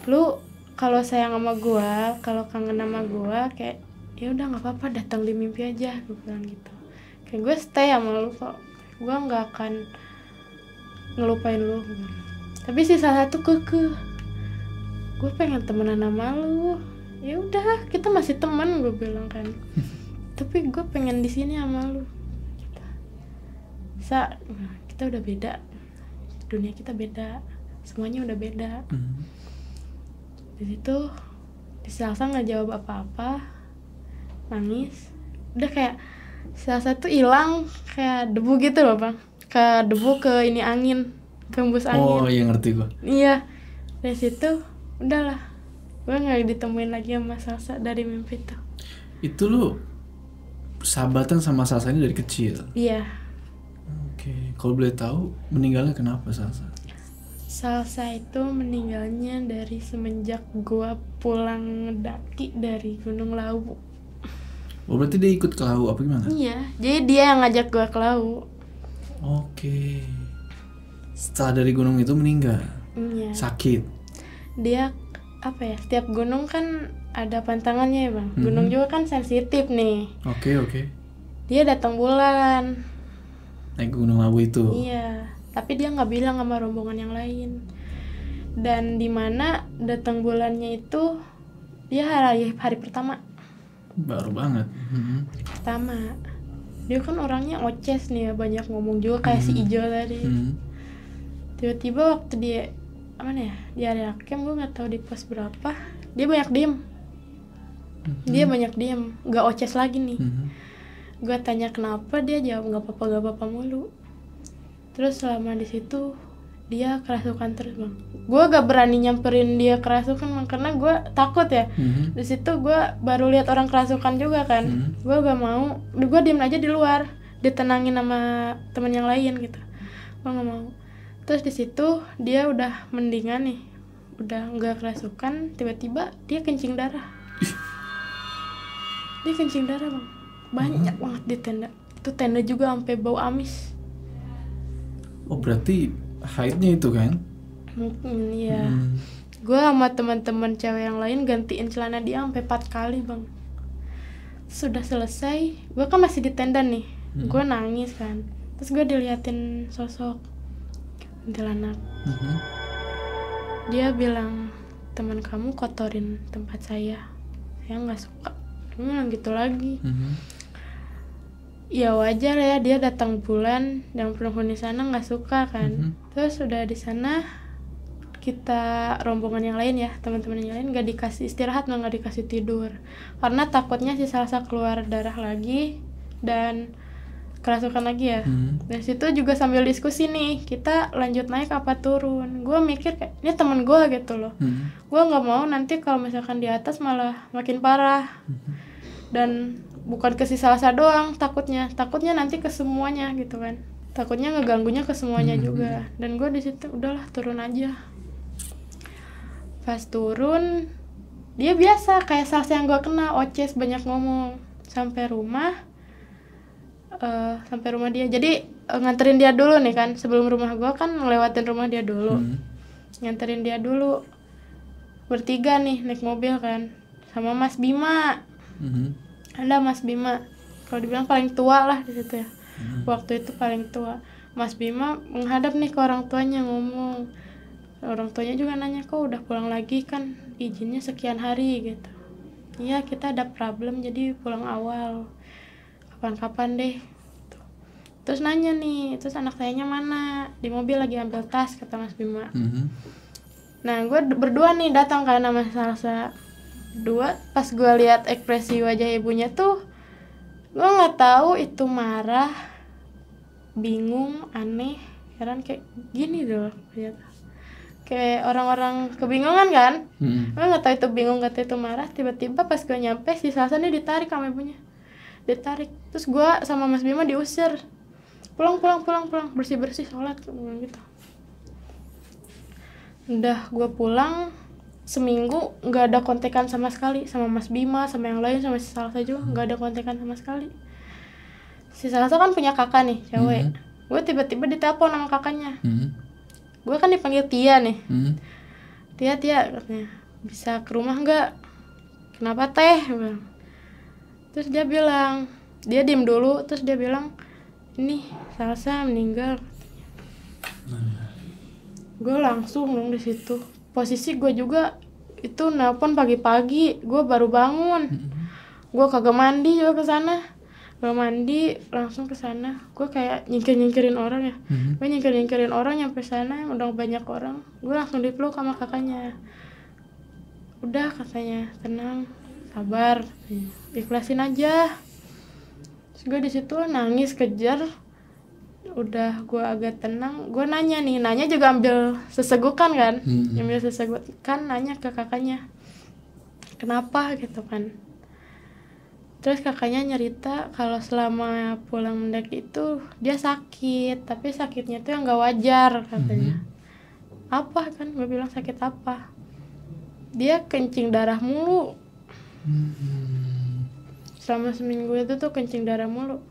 Speaker 1: Lu kalau sayang sama gue, kalau kangen sama gue, kayak ya udah nggak apa-apa, datang di mimpi aja. Gue bilang gitu. Kayak gue stay sama lu kok. Gue nggak akan ngelupain lu. Tapi si Salsa tuh kekeh, gue pengen temenan sama lu. Ya udah, kita masih teman, gue bilang kan. Tapi gue pengen di sini sama lu. Sa, kita udah beda. Dunia kita beda. Semuanya udah beda. Di situ si Salsa nggak jawab apa-apa, nangis. Udah kayak Salsa tuh hilang kayak debu gitu loh bang. Ke debu ke ini angin, ke hembus angin.
Speaker 2: Oh iya ngerti gue.
Speaker 1: Iya. Dari situ udahlah, gue nggak ditemuin lagi sama Salsa dari mimpi itu.
Speaker 2: Itu lu sahabatan sama Salsa ini dari kecil?
Speaker 1: Iya.
Speaker 2: Oke. Kalau boleh tahu meninggalnya kenapa Salsa?
Speaker 1: Salsa itu meninggalnya dari semenjak gue pulang ngedaki dari Gunung Lawu.
Speaker 2: Oh berarti dia ikut ke Lawu apa gimana?
Speaker 1: Iya. Jadi dia yang ngajak gue ke Lawu.
Speaker 2: Oke. Setelah dari gunung itu meninggal?
Speaker 1: Iya.
Speaker 2: Sakit?
Speaker 1: Dia apa ya, setiap gunung kan ada pantangannya ya bang. Gunung juga kan sensitif nih.
Speaker 2: Oke.
Speaker 1: Dia datang bulan.
Speaker 2: Naik Gunung Lawu itu?
Speaker 1: Iya. Tapi dia nggak bilang sama rombongan yang lain. Dan di mana datang bulannya itu dia hari pertama.
Speaker 2: Baru banget.
Speaker 1: Pertama. Dia kan orangnya oces nih ya, banyak ngomong juga kayak si Ijo tadi. Tiba-tiba waktu dia mana ya, di area camp, gue nggak tahu di pos berapa, dia banyak diem. Dia banyak diem, nggak oces lagi nih. Gue tanya kenapa, dia jawab nggak apa-apa mulu. Terus selama di situ dia kerasukan terus bang. Gue gak berani nyamperin dia kerasukan bang, karena gue takut ya. Di situ gue baru lihat orang kerasukan juga kan. Gue gak mau, gue diem aja di luar, ditenangin sama teman yang lain gitu. Gue gak mau. Terus di situ dia udah mendingan nih, udah nggak kerasukan, tiba-tiba dia kencing darah. Dia kencing darah bang, banyak banget di tenda. Itu tenda juga sampai bau amis.
Speaker 2: Oh berarti haidnya itu kan?
Speaker 1: Mungkin iya. Gue sama teman-teman cewek yang lain gantiin celana dia sampai 4 kali bang. Sudah selesai, gue kan masih di tenda nih. Gue nangis kan. Terus gue diliatin sosok kuntilanak. Dia bilang, teman kamu kotorin tempat saya nggak suka. Gue bilang gitu lagi. Ya wajar ya, dia datang bulan, yang penghuni sana nggak suka kan. Terus udah di sana kita rombongan yang lain ya, teman-teman yang lain nggak dikasih istirahat, nggak dikasih tidur karena takutnya si Salsa keluar darah lagi dan kerasukan lagi ya. Dari situ juga sambil diskusi nih, kita lanjut naik apa turun. Gue mikir kayak ini temen gue gitu loh. Gue nggak mau nanti kalau misalkan di atas malah makin parah. Dan bukan ke si Salsa doang takutnya nanti ke semuanya gitu kan. Takutnya ngeganggunya ke semuanya juga. Dan gue di situ udahlah turun aja. Pas turun dia biasa kayak Salsa yang gue kenal, oces, banyak ngomong. Sampai rumah dia, jadi nganterin dia dulu nih kan, sebelum rumah gue kan ngelewatin rumah dia dulu. Nganterin dia dulu bertiga nih naik mobil kan, sama Mas Bima. Ada Mas Bima, kalau dibilang paling tua lah di situ ya. Waktu itu paling tua. Mas Bima menghadap nih ke orang tuanya ngomong. Orang tuanya juga nanya, kok udah pulang lagi, kan izinnya sekian hari gitu. Iya, kita ada problem jadi pulang awal, kapan-kapan deh. Terus nanya nih, terus anak sayanya mana? Di mobil lagi ambil tas, kata Mas Bima. Nah, gue berdua nih datang kan sama Salsa. Dua, pas gue lihat ekspresi wajah ibunya tuh, gue nggak tahu itu marah, bingung, aneh, heran kayak gini doh. Kayak orang-orang kebingungan kan? Gue nggak tahu itu bingung, nggak tahu itu marah. Tiba-tiba pas gue nyampe, si Salsa nih ditarik sama ibunya. Ditarik, terus gue sama Mas Bima diusir. Pulang, bersih-bersih, sholat gitu. Udah gue pulang, seminggu nggak ada kontekan sama sekali sama Mas Bima, sama yang lain, sama si Salsa juga nggak ada kontekan sama sekali. Si Salsa kan punya kakak nih, cewek. Gue tiba-tiba ditelepon sama kakaknya. Gue kan dipanggil Tia nih. Tia katanya, bisa ke rumah nggak? Kenapa teh? Terus dia bilang, dia diem dulu, terus dia bilang, ini Salsa meninggal. Gue langsung dong di situ. Posisi gue juga itu nelpon pagi-pagi, gue baru bangun. Gue kagak mandi juga ke sana. Belum mandi langsung ke sana. Gue kayak nyingkirin orang ya. Gue nyingkirin orang nyampe sana, udah banyak orang. Gue langsung dipeluk sama kakaknya. Udah katanya, tenang, sabar, ikhlasin aja. Terus gue di situ nangis kejar. Udah gue agak tenang, gue nanya juga ambil sesegukan kan. Ambil sesegukan, nanya ke kakaknya, kenapa gitu kan. Terus kakaknya nyerita kalau selama pulang mendaki itu dia sakit, tapi sakitnya tuh yang gak wajar katanya. Apa kan, gue bilang sakit apa? Dia kencing darah mulu. Selama seminggu itu tuh kencing darah mulu.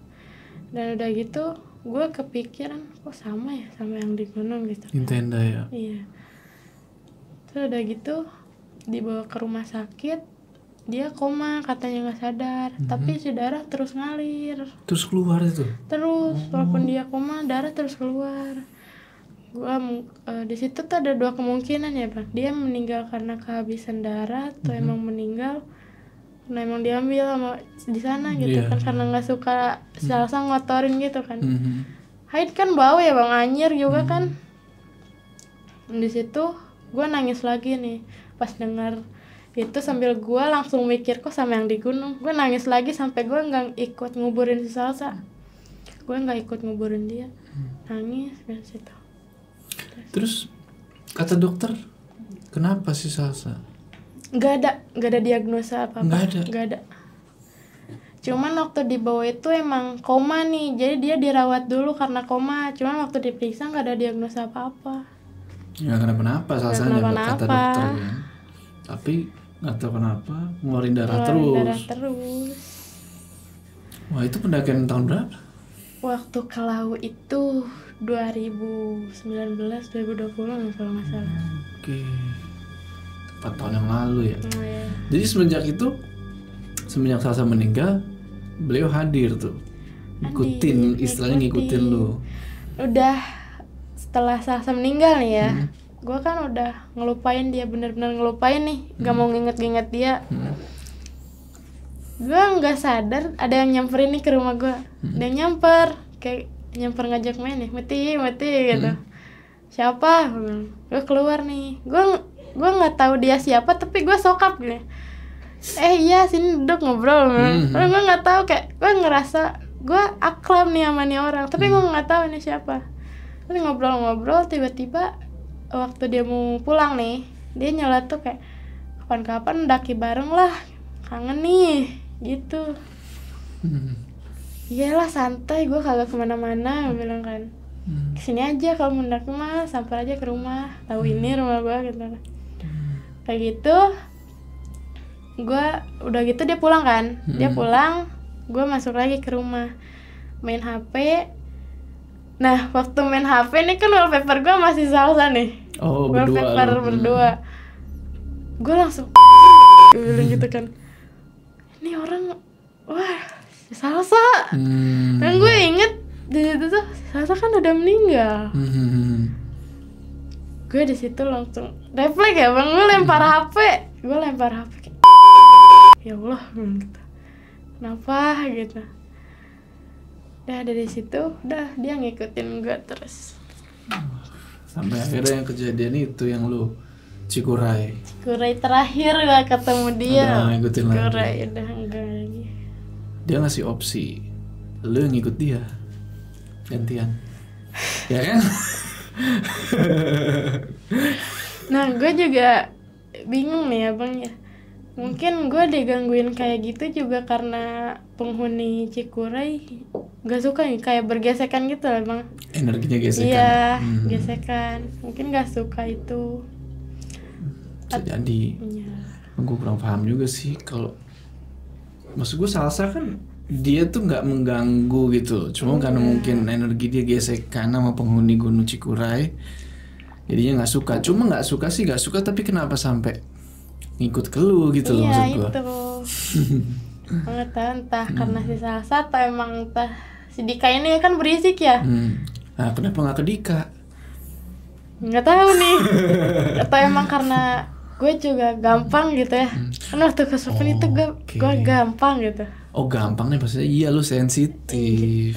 Speaker 1: Dan udah gitu gue kepikiran, kok sama ya sama yang di gunung gitu.
Speaker 2: Di tenda ya?
Speaker 1: Iya. Terus udah gitu dibawa ke rumah sakit, dia koma katanya nggak sadar, tapi si darah terus ngalir.
Speaker 2: Terus keluar itu?
Speaker 1: Terus, walaupun dia koma, darah terus keluar. Gua di situ tuh ada dua kemungkinan ya bang, dia meninggal karena kehabisan darah atau emang meninggal karena emang diambil sama di sana gitu kan, karena nggak suka Salsa ngotorin gitu kan. Haid kan bau ya bang, anyir juga kan. Di situ gue nangis lagi nih pas dengar itu, sambil gue langsung mikir kok sama yang di gunung. Gue nangis lagi sampai gue nggak ikut nguburin si Salsa, gue nggak ikut nguburin dia. Nangis di situ.
Speaker 2: Terus kata dokter kenapa si Salsa?
Speaker 1: Nggak ada diagnosa apa-apa. Nggak ada. Cuman waktu dibawa itu emang koma nih, jadi dia dirawat dulu karena koma. Cuman waktu diperiksa nggak ada diagnosa apa-apa.
Speaker 2: Nggak kenapa-napa Salsanya kata dokter ya. Tapi nggak tahu kenapa ngeluarin darah terus. Wah, itu pendakian tahun berapa?
Speaker 1: Waktu ke Lawu itu 2019-2020 kalau nggak salah.
Speaker 2: Oke. 4 tahun yang lalu ya.
Speaker 1: Iya.
Speaker 2: Jadi semenjak Salsa meninggal, beliau hadir tuh. Ngikutin lu.
Speaker 1: Udah setelah Salsa meninggal nih ya, gue kan udah ngelupain dia, bener-bener ngelupain nih, gak mau nginget-nginget dia. gue nggak sadar ada yang nyamperin nih ke rumah gue. Ada yang nyamper, kayak nyamper ngajak main nih, mati gitu. Siapa? Gue keluar nih, gue nggak tahu dia siapa, tapi gue sokap gini. Iya sini duduk ngobrol. Gue nggak tahu, kayak gue ngerasa gue akrab nih sama nih orang, tapi gue nggak tahu ini siapa. Terus ngobrol-ngobrol, tiba-tiba waktu dia mau pulang nih, dia nyeletuk kayak kapan-kapan daki bareng lah, kangen nih gitu. Iyalah santai, gue kagak kemana-mana, gue bilang kan. Kesini aja kalau mau daki mah, sampai aja ke rumah, tahu ini rumah gue gitu. Kayak gitu, gue udah gitu dia pulang kan, dia pulang, gue masuk lagi ke rumah, main HP. Nah waktu main HP nih kan wallpaper gue masih salsa nih. Wallpaper berdua. Gue langsung gue bilang gitu kan, ini orang wah salsa. Dan gue inget di situ tuh salsa kan udah meninggal. Gue di situ langsung refleks ya bang, gue lempar HP kayak, ya Allah gitu. Kenapa gitu. Udah dari situ udah dia ngikutin gue terus.
Speaker 2: Sampai akhirnya yang kejadian itu yang lu Cikuray
Speaker 1: terakhir gak ketemu dia.
Speaker 2: Udah ngikutin lagi.
Speaker 1: Cikuray udah enggak lagi.
Speaker 2: Dia ngasih opsi, lu yang ngikut dia gantian, ya kan?
Speaker 1: Nah gue juga bingung nih abang ya. Mungkin gue digangguin kayak gitu juga karena penghuni Cikuray gak suka nih, kayak bergesekan gitu lah bang.
Speaker 2: Energinya gesekan.
Speaker 1: Iya, gesekan. Mungkin gak suka itu.
Speaker 2: Bisa jadi.
Speaker 1: Iya.
Speaker 2: Gue kurang paham juga sih kalau, maksud gue salsa kan dia tuh nggak mengganggu gitu, cuma karena mungkin energi dia gesekan sama penghuni Gunung Cikuray, jadinya nggak suka. Cuma nggak suka, tapi kenapa sampai ngikut ke lu gitu loh maksud gue.
Speaker 1: Iya itu. Nggak tahu entah karena si salsa atau emang entah si Dika ini kan berisik ya.
Speaker 2: Nah kenapa nggak ke Dika?
Speaker 1: Nggak tahu nih. Atau emang karena gue juga gampang gitu ya. Kan waktu kesukaan itu gue gampang gitu.
Speaker 2: Oh gampang nih maksudnya, iya lu sensitif.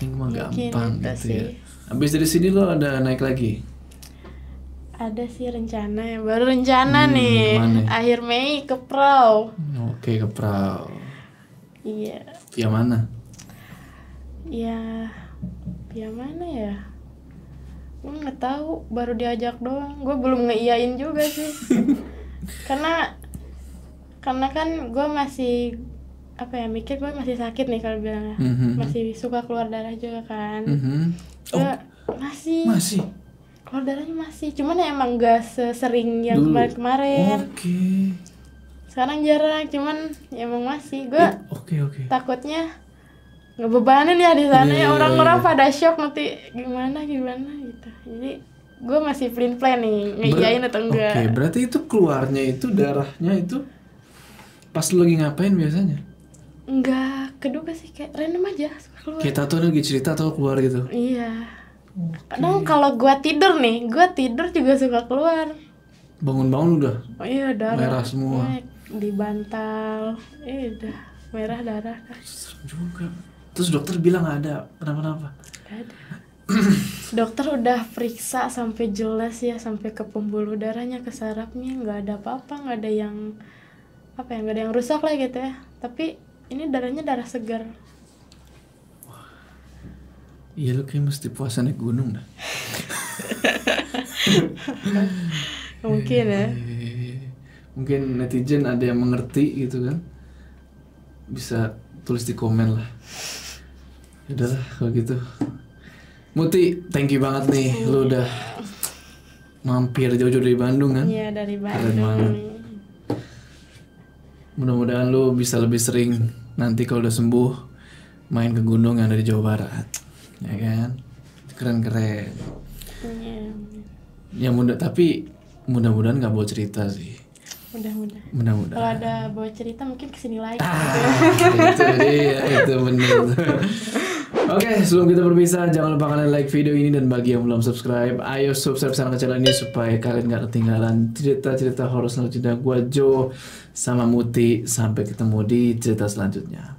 Speaker 2: Ini mah gampang gitu ya. Habis dari sini lo ada naik lagi?
Speaker 1: Ada sih rencana ya, baru rencana nih.
Speaker 2: Kemana?
Speaker 1: Akhir Mei ke Prau.
Speaker 2: Oke, ke Prau.
Speaker 1: Iya.
Speaker 2: Yang mana?
Speaker 1: Ya, yang mana ya? Gue nggak tahu, baru diajak doang. Gue belum ngeiyain juga sih. karena kan gue masih mikir gue masih sakit nih kalau bilang, masih suka keluar darah juga kan. Masih keluar darahnya masih, cuman ya emang gak sesering yang kemarin. Sekarang jarang, cuman ya emang masih. Gue takutnya ngebebanin ya di sana ya, orang-orang pada shock nanti gimana gitu. Jadi gue masih plan nih ngeiyain atau enggak.
Speaker 2: Berarti itu keluarnya itu darahnya itu pas lu lagi ngapain biasanya?
Speaker 1: Enggak, kedua sih kayak random aja suka keluar.
Speaker 2: Kayak tahu lagi cerita atau keluar gitu.
Speaker 1: Iya. Kadang kalau gue tidur juga suka keluar.
Speaker 2: Bangun-bangun udah.
Speaker 1: Oh iya darah.
Speaker 2: Merah semua.
Speaker 1: Di bantal. Udah merah darah.
Speaker 2: Serem juga. Terus dokter bilang gak ada kenapa-napa?
Speaker 1: Gak ada. Dokter udah periksa sampai jelas ya, sampai ke pembuluh darahnya, ke sarafnya, nggak ada apa-apa, nggak ada yang nggak ada yang rusak lah gitu ya. Tapi ini darahnya darah segar.
Speaker 2: Iya lu kayak mesti puasa naik gunung dah.
Speaker 1: Mungkin ya.
Speaker 2: Mungkin netizen ada yang mengerti gitu kan, bisa tulis di komen lah. Udahlah kalau gitu. Muti, thank you banget nih, lu udah mampir jauh-jauh dari Bandung kan?
Speaker 1: Iya dari Bandung.
Speaker 2: Keren banget. Mudah-mudahan lu bisa lebih sering nanti kalau udah sembuh main ke gunung yang ada di Jawa Barat, ya kan? Keren-keren.
Speaker 1: Iya.
Speaker 2: Ya tapi mudah-mudahan nggak bawa cerita sih. Mudah-mudahan.
Speaker 1: Kalau ada bawa cerita mungkin kesini lagi.
Speaker 2: Itu bener. Oke, sebelum kita berpisah, jangan lupa kalian like video ini dan bagi yang belum subscribe, ayo subscribe sekarang ke channel ini supaya kalian gak ketinggalan cerita-cerita horor selanjutnya. Gua Joe sama Muti, sampai ketemu di cerita selanjutnya.